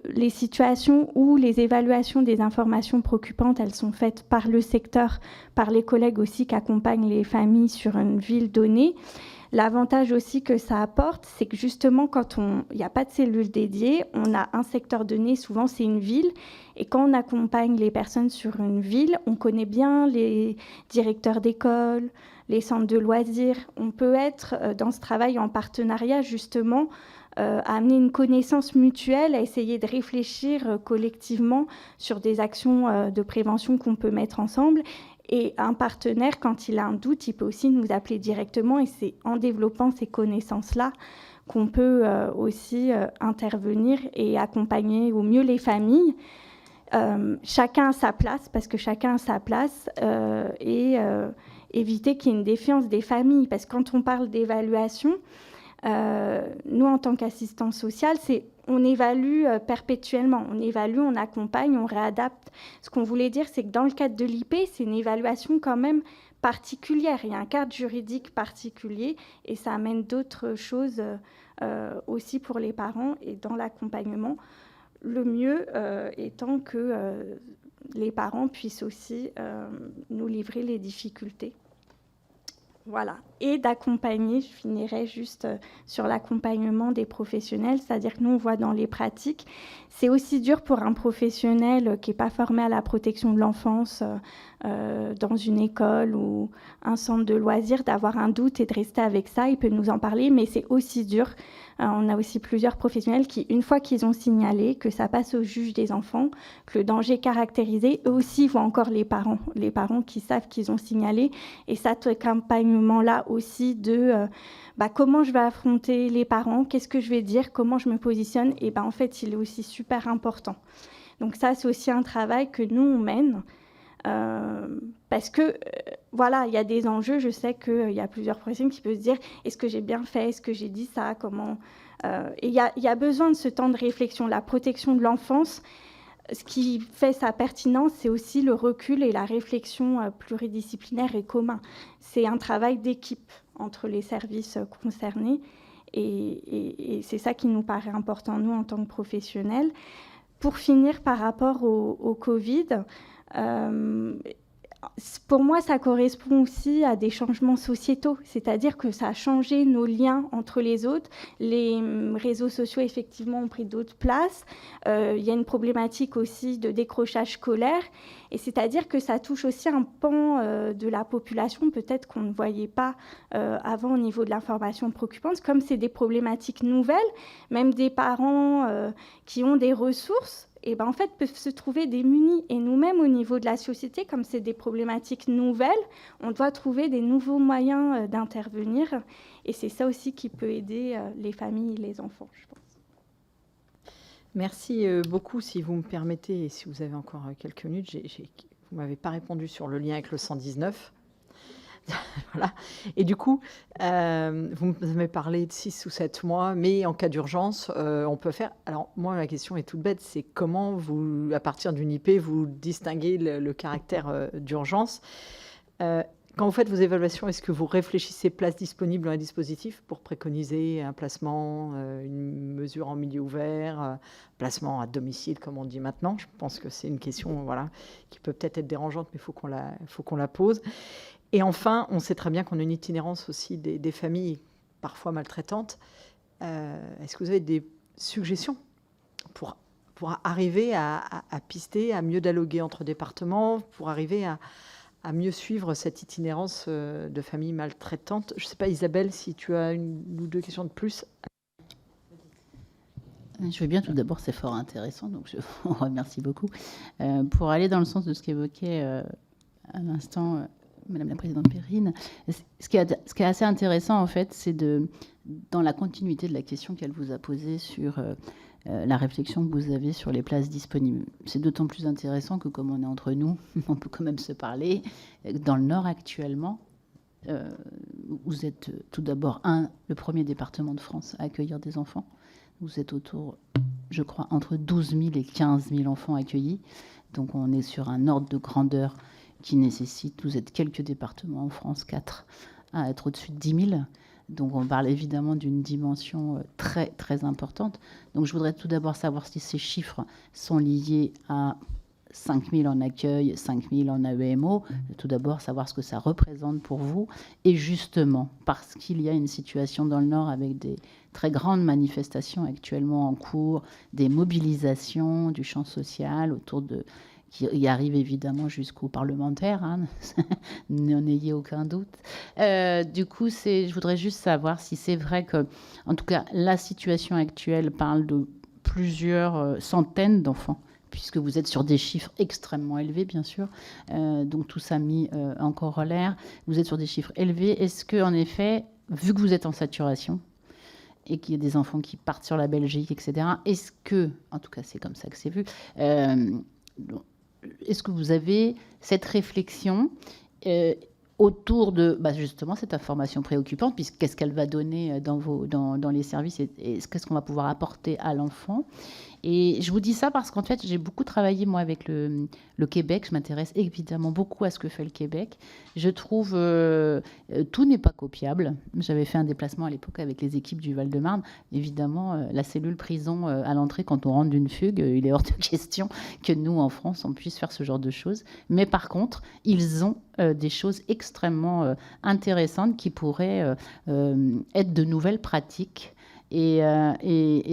les situations où les évaluations des informations préoccupantes, elles sont faites par le secteur, par les collègues aussi qui accompagnent les familles sur une ville donnée. L'avantage aussi que ça apporte, c'est que justement, quand il n'y a pas de cellule dédiée, on a un secteur donné, souvent c'est une ville, et quand on accompagne les personnes sur une ville, on connaît bien les directeurs d'école, les centres de loisirs. On peut être dans ce travail en partenariat, justement, à amener une connaissance mutuelle, à essayer de réfléchir collectivement sur des actions de prévention qu'on peut mettre ensemble. Et un partenaire, quand il a un doute, il peut aussi nous appeler directement. Et c'est en développant ces connaissances-là qu'on peut aussi intervenir et accompagner au mieux les familles. Chacun à sa place, parce que chacun a sa place, et éviter qu'il y ait une défiance des familles. Parce que quand on parle d'évaluation, nous, en tant qu'assistance sociale, on évalue perpétuellement. On évalue, on accompagne, on réadapte. Ce qu'on voulait dire, c'est que dans le cadre de l'IP, c'est une évaluation quand même particulière. Il y a un cadre juridique particulier et ça amène d'autres choses aussi pour les parents et dans l'accompagnement. Le mieux étant que les parents puissent aussi nous livrer les difficultés. Voilà. Et d'accompagner, je finirai juste sur l'accompagnement des professionnels, c'est-à-dire que nous, on voit dans les pratiques, c'est aussi dur pour un professionnel qui n'est pas formé à la protection de l'enfance dans une école ou un centre de loisirs d'avoir un doute et de rester avec ça. Il peut nous en parler, mais c'est aussi dur. On a aussi plusieurs professionnels qui, une fois qu'ils ont signalé, que ça passe au juge des enfants, que le danger est caractérisé, eux aussi voient encore les parents qui savent qu'ils ont signalé. Et cet accompagnement-là aussi de comment je vais affronter les parents, qu'est-ce que je vais dire, comment je me positionne, et en fait, il est aussi super important. Donc ça, c'est aussi un travail que nous, on mène. Parce que voilà, il y a des enjeux. Je sais qu'il y a plusieurs professionnels qui peuvent se dire est-ce que j'ai bien fait, est-ce que j'ai dit ça, comment et il y a besoin de ce temps de réflexion. La protection de l'enfance, ce qui fait sa pertinence, c'est aussi le recul et la réflexion pluridisciplinaire et commun. C'est un travail d'équipe entre les services concernés et c'est ça qui nous paraît important, nous, en tant que professionnels. Pour finir, par rapport au Covid, pour moi, ça correspond aussi à des changements sociétaux, c'est-à-dire que ça a changé nos liens entre les autres. Les réseaux sociaux, effectivement, ont pris d'autres places. Il y a une problématique aussi de décrochage scolaire, et c'est-à-dire que ça touche aussi un pan de la population, peut-être qu'on ne voyait pas avant au niveau de l'information préoccupante. Comme c'est des problématiques nouvelles, même des parents qui ont des ressources, et en fait, peuvent se trouver démunis. Et nous-mêmes, au niveau de la société, comme c'est des problématiques nouvelles, on doit trouver des nouveaux moyens d'intervenir. Et c'est ça aussi qui peut aider les familles et les enfants, je pense. Merci beaucoup. Si vous me permettez, et si vous avez encore quelques minutes, vous ne m'avez pas répondu sur le lien avec le 119. Voilà. Et du coup, vous m'avez parlé de 6 ou 7 mois, mais en cas d'urgence, on peut faire... Alors, moi, ma question est toute bête, c'est comment vous, à partir d'une IP, vous distinguez le caractère d'urgence. Quand vous faites vos évaluations, est-ce que vous réfléchissez places disponibles dans les dispositifs pour préconiser un placement, une mesure en milieu ouvert, placement à domicile, comme on dit maintenant? Je pense que c'est une question qui peut peut-être être dérangeante, mais il faut qu'on la pose. Et enfin, on sait très bien qu'on a une itinérance aussi des familles parfois maltraitantes. Est-ce que vous avez des suggestions pour arriver à pister, à mieux dialoguer entre départements, pour arriver à mieux suivre cette itinérance de familles maltraitantes? Je ne sais pas, Isabelle, si tu as une ou deux questions de plus. Je veux bien. Tout d'abord, c'est fort intéressant, donc je vous remercie beaucoup. Pour aller dans le sens de ce qu'évoquait à l'instant Madame la Présidente Perrine, ce qui est assez intéressant, en fait, c'est dans la continuité de la question qu'elle vous a posée sur la réflexion que vous avez sur les places disponibles. C'est d'autant plus intéressant que, comme on est entre nous, on peut quand même se parler. Dans le Nord, actuellement, vous êtes tout d'abord le premier département de France à accueillir des enfants. Vous êtes autour, je crois, entre 12 000 et 15 000 enfants accueillis. Donc on est sur un ordre de grandeur qui nécessite, vous êtes quelques départements en France, 4, à être au-dessus de 10 000. Donc on parle évidemment d'une dimension très, très importante. Donc je voudrais tout d'abord savoir si ces chiffres sont liés à 5 000 en accueil, 5 000 en AEMO. Tout d'abord, savoir ce que ça représente pour vous. Et justement, parce qu'il y a une situation dans le Nord avec des très grandes manifestations actuellement en cours, des mobilisations du champ social autour de... qui y arrive évidemment jusqu'aux parlementaires, hein, n'en ayez aucun doute. Du coup, je voudrais juste savoir si c'est vrai que, en tout cas, la situation actuelle parle de plusieurs centaines d'enfants, puisque vous êtes sur des chiffres extrêmement élevés, bien sûr. Donc tout ça mis en corollaire. Vous êtes sur des chiffres élevés. Est-ce que, en effet, vu que vous êtes en saturation et qu'il y a des enfants qui partent sur la Belgique, etc., est-ce que, en tout cas, c'est comme ça que c'est vu, est-ce que vous avez cette réflexion autour de justement cette information préoccupante, puisque qu'est-ce qu'elle va donner dans les services et qu'est-ce qu'on va pouvoir apporter à l'enfant? Et je vous dis ça parce qu'en fait, j'ai beaucoup travaillé, moi, avec le Québec. Je m'intéresse évidemment beaucoup à ce que fait le Québec. Je trouve tout n'est pas copiable. J'avais fait un déplacement à l'époque avec les équipes du Val-de-Marne. Évidemment, la cellule prison à l'entrée, quand on rentre d'une fugue, il est hors de question que nous, en France, on puisse faire ce genre de choses. Mais par contre, ils ont des choses extrêmement intéressantes qui pourraient être de nouvelles pratiques. Et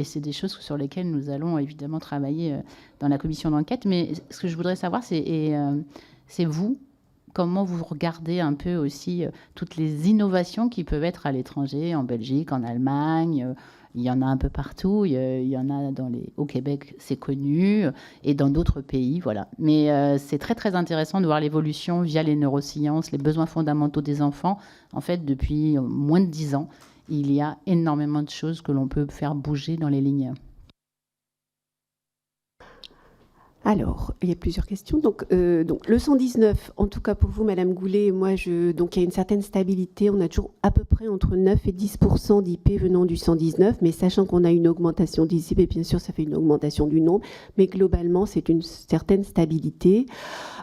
c'est des choses sur lesquelles nous allons évidemment travailler dans la commission d'enquête. Mais ce que je voudrais savoir, c'est vous, comment vous regardez un peu aussi toutes les innovations qui peuvent être à l'étranger, en Belgique, en Allemagne. Il y en a un peu partout. Il y en a au Québec, c'est connu, et dans d'autres pays, voilà. Mais c'est très, très intéressant de voir l'évolution via les neurosciences, les besoins fondamentaux des enfants. En fait, depuis moins de 10 ans, il y a énormément de choses que l'on peut faire bouger dans les lignes. Alors, il y a plusieurs questions. Donc le 119, en tout cas pour vous, Madame Goulet, donc il y a une certaine stabilité. On a toujours à peu près entre 9 et 10% d'IP venant du 119, mais sachant qu'on a une augmentation des IP, bien sûr, ça fait une augmentation du nombre, mais globalement, c'est une certaine stabilité.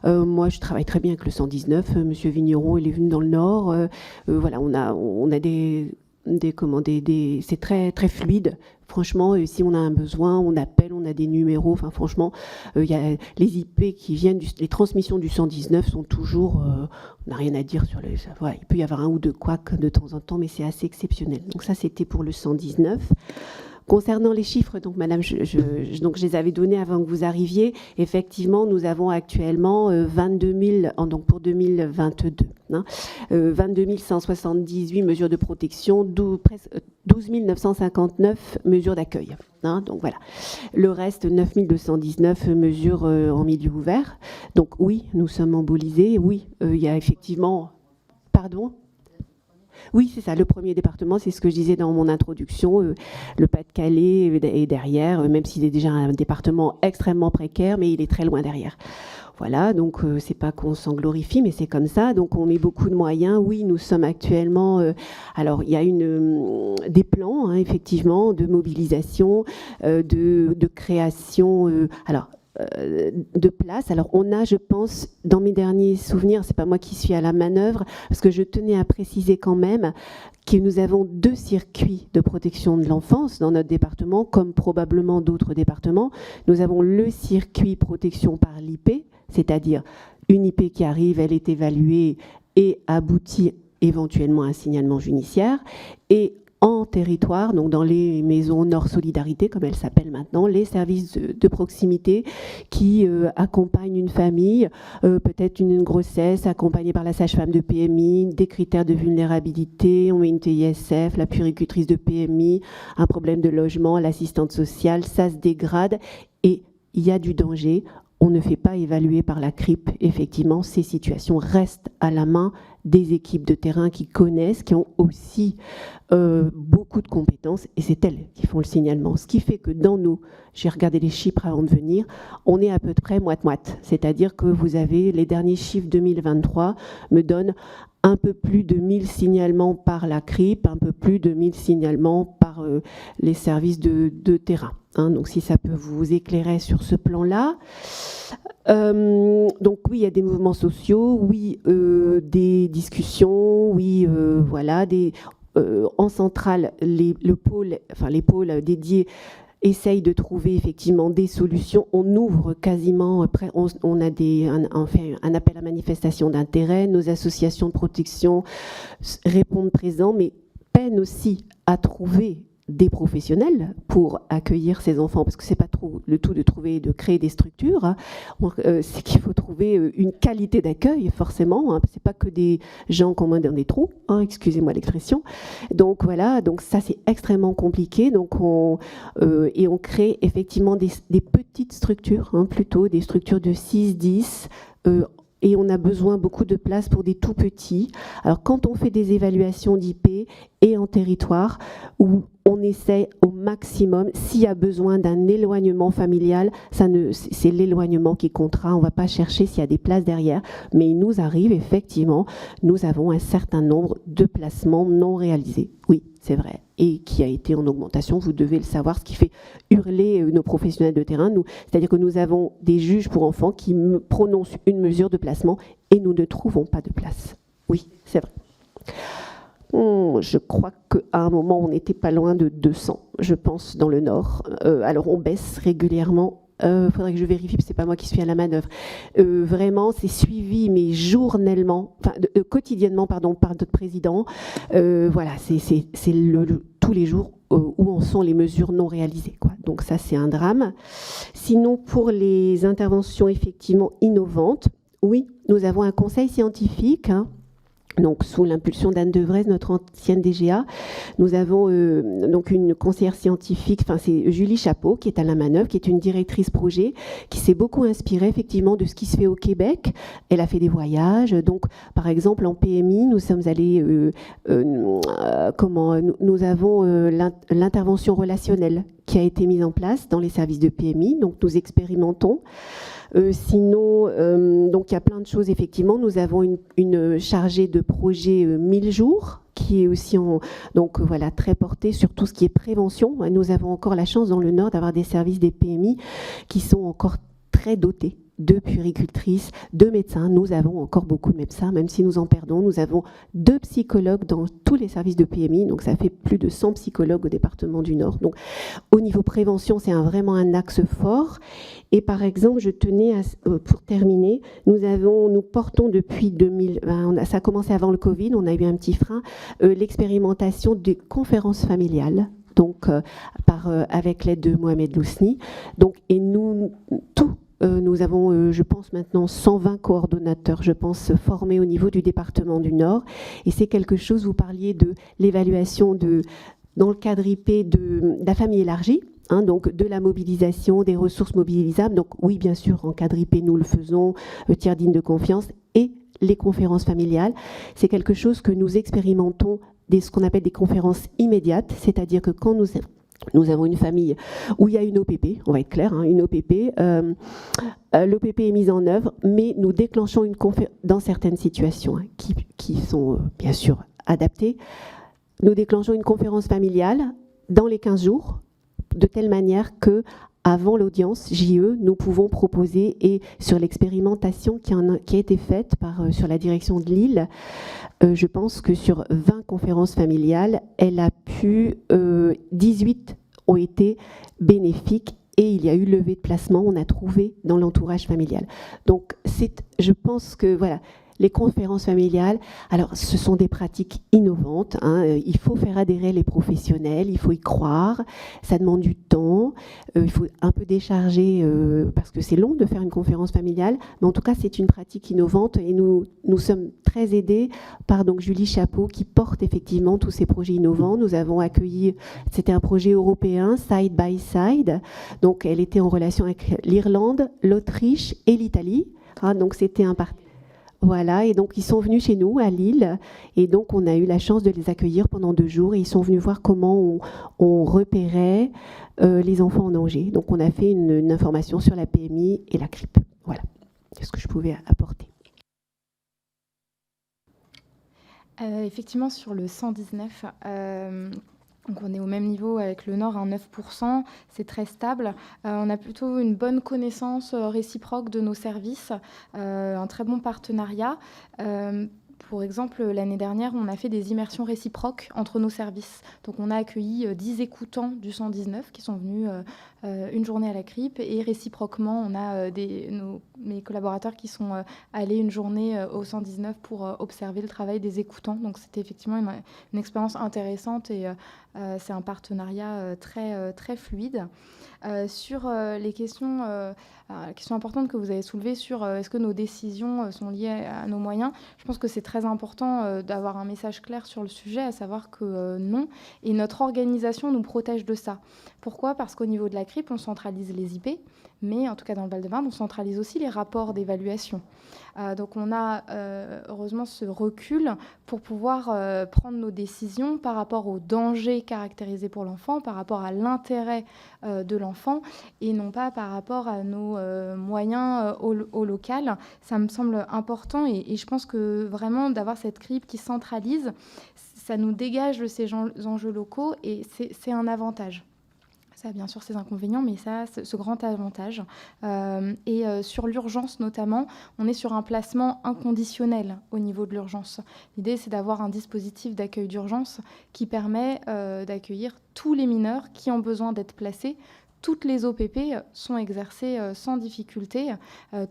Moi, je travaille très bien avec le 119. Monsieur Vigneron, il est venu dans le Nord. Voilà, on a c'est très, très fluide. Franchement, si on a un besoin, on appelle, on a des numéros. Enfin, franchement, il y a les IP qui viennent, les transmissions du 119 sont toujours... on n'a rien à dire sur les... Voilà, il peut y avoir un ou deux couacs de temps en temps, mais c'est assez exceptionnel. Donc ça, c'était pour le 119. Concernant les chiffres, donc Madame, donc je les avais donnés avant que vous arriviez. Effectivement, nous avons actuellement 22 000, donc pour 2022, 22 178 mesures de protection, 12 959 mesures d'accueil. Donc voilà. Le reste, 9 219 mesures en milieu ouvert. Donc oui, nous sommes mobilisés. Oui, il y a effectivement... Pardon ? Oui, c'est ça, le premier département, c'est ce que je disais dans mon introduction. Le Pas-de-Calais est derrière, même s'il est déjà un département extrêmement précaire, mais il est très loin derrière. Voilà, donc c'est pas qu'on s'en glorifie, mais c'est comme ça. Donc on met beaucoup de moyens. Oui, nous sommes actuellement... alors, il y a des plans, effectivement, de mobilisation, de création... alors, de place. Alors on a, je pense, dans mes derniers souvenirs, c'est pas moi qui suis à la manœuvre, parce que je tenais à préciser quand même que nous avons 2 circuits de protection de l'enfance dans notre département, comme probablement d'autres départements. Nous avons le circuit protection par l'IP, c'est-à-dire une IP qui arrive, elle est évaluée et aboutit éventuellement à un signalement judiciaire, et en territoire, donc dans les maisons Nord Solidarité, comme elles s'appellent maintenant, les services de proximité qui accompagnent une famille, peut-être une grossesse accompagnée par la sage-femme de PMI, des critères de vulnérabilité, on met une TISF, la puéricultrice de PMI, un problème de logement, l'assistante sociale, ça se dégrade et il y a du danger. On ne fait pas évaluer par la CRIP. Effectivement, ces situations restent à la main des équipes de terrain qui connaissent, qui ont aussi beaucoup de compétences, et c'est elles qui font le signalement. Ce qui fait que dans nous, j'ai regardé les chiffres avant de venir, on est à peu près moite-moite. C'est-à-dire que vous avez les derniers chiffres 2023 me donnent un peu plus de 1000 signalements par la CRIP, un peu plus de 1000 signalements par les services de terrain. Hein, donc si ça peut vous éclairer sur ce plan-là. Donc oui, il y a des mouvements sociaux, oui, des discussions, oui, voilà, en centrale, les pôles dédiés essayent de trouver effectivement des solutions. On ouvre quasiment, on a on fait un appel à manifestation d'intérêt, nos associations de protection répondent présents, mais peinent aussi à trouver des professionnels pour accueillir ces enfants, parce que c'est pas trop le tout de créer des structures, hein. C'est qu'il faut trouver une qualité d'accueil forcément, hein. C'est pas que des gens qu'on met dans des trous, hein, excusez-moi l'expression. Donc voilà, donc ça c'est extrêmement compliqué. Donc on crée effectivement des petites structures, hein, plutôt des structures de 6-10. Et on a besoin beaucoup de place pour des tout petits. Alors quand on fait des évaluations d'IP et en territoire, où on essaie au maximum, s'il y a besoin d'un éloignement familial, c'est l'éloignement qui comptera. On ne va pas chercher s'il y a des places derrière, mais il nous arrive effectivement, nous avons un certain nombre de placements non réalisés. Oui, c'est vrai, et qui a été en augmentation, vous devez le savoir, ce qui fait hurler nos professionnels de terrain. C'est-à-dire que nous avons des juges pour enfants qui prononcent une mesure de placement et nous ne trouvons pas de place. Oui, c'est vrai. Je crois qu'à un moment, on n'était pas loin de 200, je pense, dans le Nord. Alors, on baisse régulièrement. Faudrait que je vérifie, parce que c'est pas moi qui suis à la manœuvre. Vraiment, c'est suivi, mais journellement, quotidiennement, pardon, par notre président. Voilà, c'est tous les jours où en sont les mesures non réalisées, quoi. Donc ça, c'est un drame. Sinon, pour les interventions effectivement innovantes, oui, nous avons un conseil scientifique, hein. Donc, sous l'impulsion d'Anne Devrez, notre ancienne DGA, nous avons donc une conseillère scientifique, c'est Julie Chapeau, qui est à la manœuvre, qui est une directrice projet, qui s'est beaucoup inspirée effectivement de ce qui se fait au Québec. Elle a fait des voyages. Donc, par exemple, en PMI, nous sommes allés, nous avons l'intervention relationnelle qui a été mise en place dans les services de PMI. Donc, nous expérimentons. Sinon, donc il y a plein de choses, effectivement. Nous avons une chargée de projet 1000 jours qui est aussi très portée sur tout ce qui est prévention. Nous avons encore la chance dans le Nord d'avoir des services des PMI qui sont encore très dotés de puéricultrices, de médecins. Nous avons encore beaucoup de médecins, même si nous en perdons. Nous avons 2 psychologues dans tous les services de PMI, donc ça fait plus de 100 psychologues au département du Nord. Donc, au niveau prévention, c'est vraiment un axe fort. Et par exemple, je tenais pour terminer, nous portons depuis 2020, ça a commencé avant le Covid, on a eu un petit frein, l'expérimentation des conférences familiales. Donc, avec l'aide de Mohamed Lousni. Donc, et nous avons, je pense maintenant, 120 coordonnateurs, je pense, formés au niveau du département du Nord. Et c'est quelque chose, vous parliez de l'évaluation dans le cadre IP de la famille élargie, hein, donc de la mobilisation, des ressources mobilisables. Donc oui, bien sûr, en cadre IP, nous le faisons, tiers digne de confiance, et les conférences familiales. C'est quelque chose que nous expérimentons, ce qu'on appelle des conférences immédiates, c'est-à-dire que quand nous avons une famille où il y a une OPP, on va être clair, hein, une OPP. L'OPP est mise en œuvre, mais nous déclenchons une conférence dans certaines situations, hein, qui sont bien sûr adaptées. Nous déclenchons une conférence familiale dans les 15 jours, de telle manière que avant l'audience JE, nous pouvons proposer, et sur l'expérimentation qui a été faite sur la direction de Lille, je pense que sur 20 conférences familiales, 18 ont été bénéfiques et il y a eu levée de placement, on a trouvé dans l'entourage familial. Donc, je pense que voilà, les conférences familiales, alors ce sont des pratiques innovantes, hein, il faut faire adhérer les professionnels, il faut y croire, ça demande du temps, il faut un peu décharger, parce que c'est long de faire une conférence familiale, mais en tout cas c'est une pratique innovante et nous sommes très aidés par donc Julie Chapeau qui porte effectivement tous ces projets innovants. Nous avons accueilli, c'était un projet européen, Side by Side, donc elle était en relation avec l'Irlande, l'Autriche et l'Italie, hein, donc c'était un partenariat. Voilà, et donc ils sont venus chez nous à Lille, et donc on a eu la chance de les accueillir pendant 2 jours, et ils sont venus voir comment on repérait les enfants en danger. Donc on a fait une information sur la PMI et la CRIP. Voilà, c'est ce que je pouvais apporter. Effectivement, sur le 119, donc on est au même niveau avec le Nord, 9%, c'est très stable. On a plutôt une bonne connaissance réciproque de nos services, un très bon partenariat. Pour exemple, l'année dernière, on a fait des immersions réciproques entre nos services. Donc on a accueilli 10 écoutants du 119 qui sont venus une journée à la CRIP, et réciproquement, on a mes collaborateurs qui sont allés une journée au 119 pour observer le travail des écoutants. Donc c'était effectivement une expérience intéressante, et c'est un partenariat très fluide. Sur les questions importantes que vous avez soulevées sur est-ce que nos décisions sont liées à nos moyens, je pense que c'est très important d'avoir un message clair sur le sujet, à savoir que non. Et notre organisation nous protège de ça. Pourquoi ? Parce qu'au niveau de la CRIP, on centralise les IP, mais en tout cas dans le Val-de-Marne, on centralise aussi les rapports d'évaluation. Donc on a heureusement ce recul pour pouvoir prendre nos décisions par rapport aux dangers caractérisés pour l'enfant, par rapport à l'intérêt de l'enfant, et non pas par rapport à nos moyens au local. Ça me semble important, et je pense que vraiment d'avoir cette CRIP qui centralise, ça nous dégage de ces enjeux locaux, et c'est un avantage. Ça a bien sûr ses inconvénients, mais ça, ce grand avantage. Sur l'urgence notamment, on est sur un placement inconditionnel au niveau de l'urgence. L'idée, c'est d'avoir un dispositif d'accueil d'urgence qui permet d'accueillir tous les mineurs qui ont besoin d'être placés. Toutes les OPP sont exercées sans difficulté.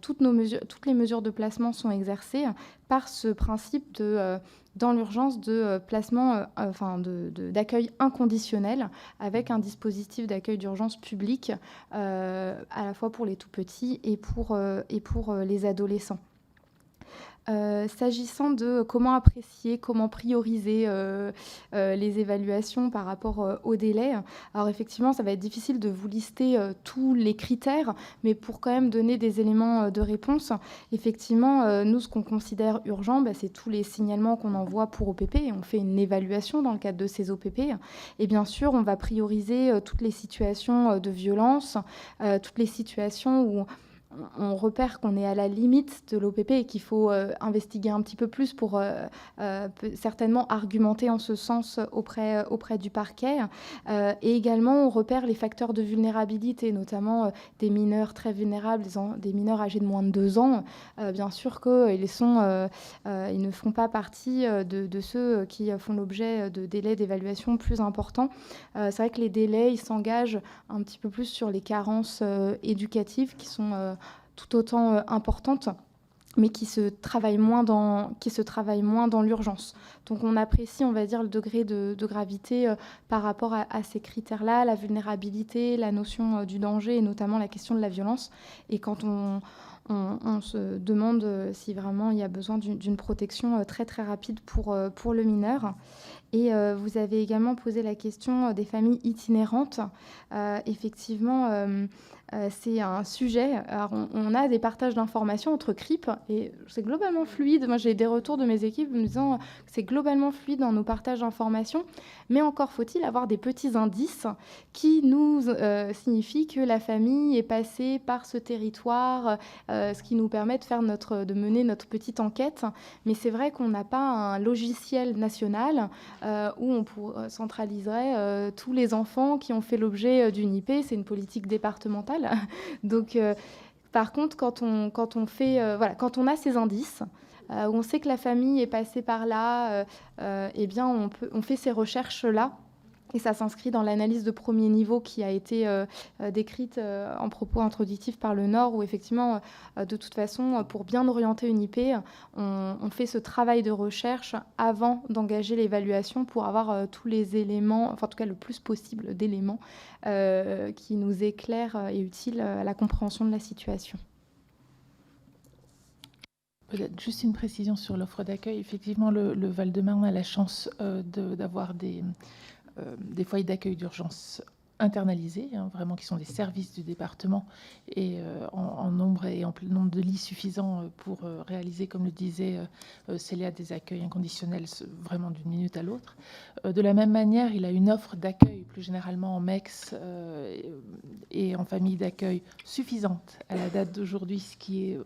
Toutes les mesures de placement sont exercées par ce principe dans l'urgence de placement, d'accueil inconditionnel, avec un dispositif d'accueil d'urgence public, à la fois pour les tout-petits et pour les adolescents. S'agissant de comment apprécier, comment prioriser les évaluations par rapport au délai, alors effectivement, ça va être difficile de vous lister tous les critères, mais pour quand même donner des éléments de réponse, effectivement, nous, ce qu'on considère urgent, c'est tous les signalements qu'on envoie pour OPP, et on fait une évaluation dans le cadre de ces OPP. Et bien sûr, on va prioriser toutes les situations de violence, toutes les situations où on repère qu'on est à la limite de l'OPP et qu'il faut investiguer un petit peu plus pour certainement argumenter en ce sens auprès du parquet. Et également, on repère les facteurs de vulnérabilité, notamment des mineurs très vulnérables, des mineurs âgés de moins de 2 ans. Bien sûr qu'ils ne font pas partie de ceux qui font l'objet de délais d'évaluation plus importants. C'est vrai que les délais, ils s'engagent un petit peu plus sur les carences éducatives qui sont tout autant importantes, mais qui se travaillent moins dans l'urgence. Donc on apprécie, on va dire, le degré de gravité par rapport à ces critères-là, la vulnérabilité, la notion du danger, et notamment la question de la violence. Et quand on se demande si vraiment il y a besoin d'une protection très très rapide pour le mineur. Et vous avez également posé la question des familles itinérantes. Effectivement, c'est un sujet. Alors, on a des partages d'informations entre CRIP, et c'est globalement fluide. Moi, j'ai des retours de mes équipes me disant que c'est globalement fluide dans nos partages d'informations, mais encore faut-il avoir des petits indices qui nous signifient que la famille est passée par ce territoire ce qui nous permet de mener notre petite enquête. Mais c'est vrai qu'on n'a pas un logiciel national où on centraliserait tous les enfants qui ont fait l'objet d'une IP. C'est une politique départementale. Donc, par contre, quand on a ces indices, où on sait que la famille est passée par là, eh bien, on fait ces recherches-là. Et ça s'inscrit dans l'analyse de premier niveau qui a été décrite en propos introductifs par le Nord, où effectivement, de toute façon, pour bien orienter une IP, on fait ce travail de recherche avant d'engager l'évaluation pour avoir tous les éléments, enfin en tout cas le plus possible d'éléments qui nous éclairent et utiles à la compréhension de la situation. Peut-être juste une précision sur l'offre d'accueil. Effectivement, le Val-de-Marne a la chance d'avoir des foyers d'accueil d'urgence internalisés, vraiment qui sont des services du département et en nombre et en nombre de lits suffisants pour réaliser, comme le disait Célia, des accueils inconditionnels vraiment d'une minute à l'autre. De la même manière, il a une offre d'accueil plus généralement en MEX et en famille d'accueil suffisante à la date d'aujourd'hui, ce qui n'est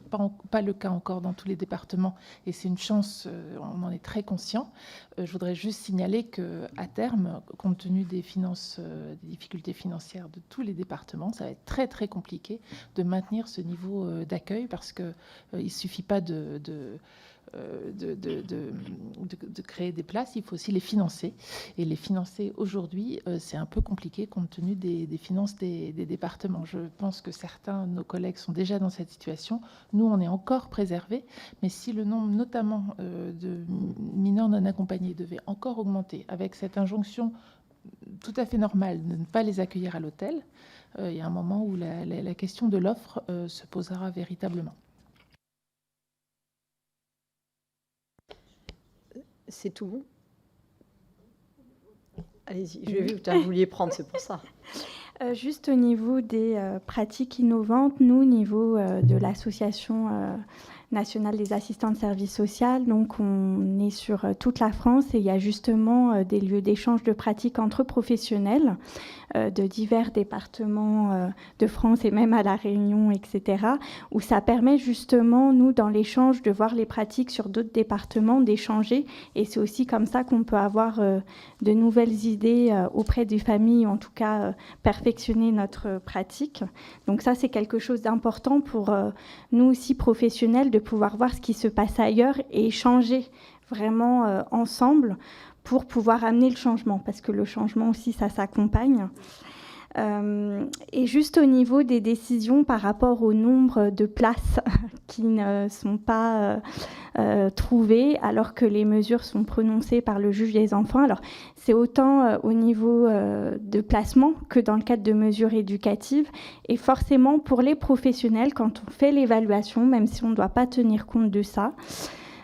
pas le cas encore dans tous les départements, et c'est une chance, on en est très conscient. Je voudrais juste signaler qu'à terme, compte tenu des difficultés financières de tous les départements, ça va être très très compliqué de maintenir ce niveau d'accueil, parce qu'il ne suffit pas de créer des places, il faut aussi les financer. Et les financer aujourd'hui, c'est un peu compliqué compte tenu des finances des départements. Je pense que certains de nos collègues sont déjà dans cette situation. Nous, on est encore préservés, mais si le nombre notamment de mineurs non accompagnés devait encore augmenter, avec cette injonction tout à fait normale de ne pas les accueillir à l'hôtel, il y a un moment où la question de l'offre se posera véritablement. C'est tout bon? Allez-y, j'ai vu que vous vouliez prendre, c'est pour ça. Juste au niveau des pratiques innovantes, nous, au niveau de l'association nationale des assistants de services sociaux, donc on est sur toute la France et il y a justement des lieux d'échange de pratiques entre professionnels de divers départements de France et même à La Réunion, etc., où ça permet justement, nous, dans l'échange, de voir les pratiques sur d'autres départements, d'échanger. Et c'est aussi comme ça qu'on peut avoir de nouvelles idées auprès des familles, en tout cas perfectionner notre pratique. Donc ça, c'est quelque chose d'important pour nous aussi, professionnels, de pouvoir voir ce qui se passe ailleurs et échanger vraiment ensemble pour pouvoir amener le changement, parce que le changement aussi, ça s'accompagne. Et juste au niveau des décisions par rapport au nombre de places qui ne sont pas trouvées, alors que les mesures sont prononcées par le juge des enfants. Alors, c'est autant au niveau de placement que dans le cadre de mesures éducatives. Et forcément, pour les professionnels, quand on fait l'évaluation, même si on ne doit pas tenir compte de ça,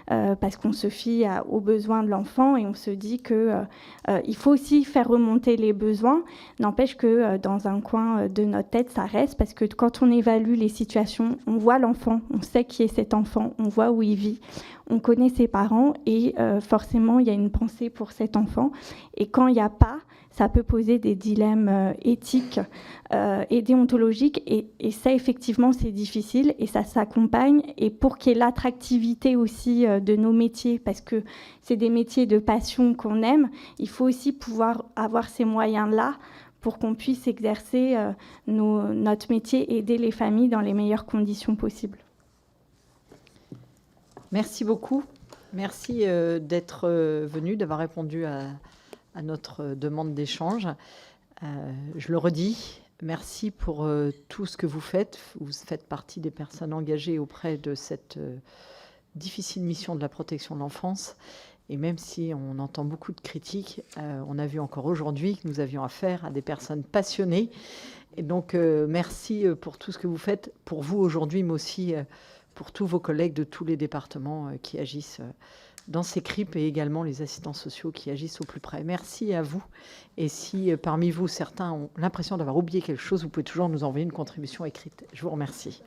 parce qu'on se fie aux besoins de l'enfant et on se dit qu'il faut aussi faire remonter les besoins. N'empêche que dans un coin de notre tête, ça reste, parce que quand on évalue les situations, on voit l'enfant, on sait qui est cet enfant, on voit où il vit, on connaît ses parents et forcément, il y a une pensée pour cet enfant. Et quand il n'y a pas, ça peut poser des dilemmes éthiques et déontologiques. Et ça, effectivement, c'est difficile et ça s'accompagne. Et pour qu'il y ait l'attractivité aussi de nos métiers, parce que c'est des métiers de passion qu'on aime, il faut aussi pouvoir avoir ces moyens-là pour qu'on puisse exercer notre métier et aider les familles dans les meilleures conditions possibles. Merci beaucoup. Merci d'être venu, d'avoir répondu à notre demande d'échange. Je le redis, merci pour tout ce que vous faites. Vous faites partie des personnes engagées auprès de cette difficile mission de la protection de l'enfance. Et même si on entend beaucoup de critiques, on a vu encore aujourd'hui que nous avions affaire à des personnes passionnées. Et donc, merci pour tout ce que vous faites, pour vous aujourd'hui, mais aussi pour tous vos collègues de tous les départements qui agissent dans ces CRIP et également les assistants sociaux qui agissent au plus près. Merci à vous. Et si parmi vous, certains ont l'impression d'avoir oublié quelque chose, vous pouvez toujours nous envoyer une contribution écrite. Je vous remercie.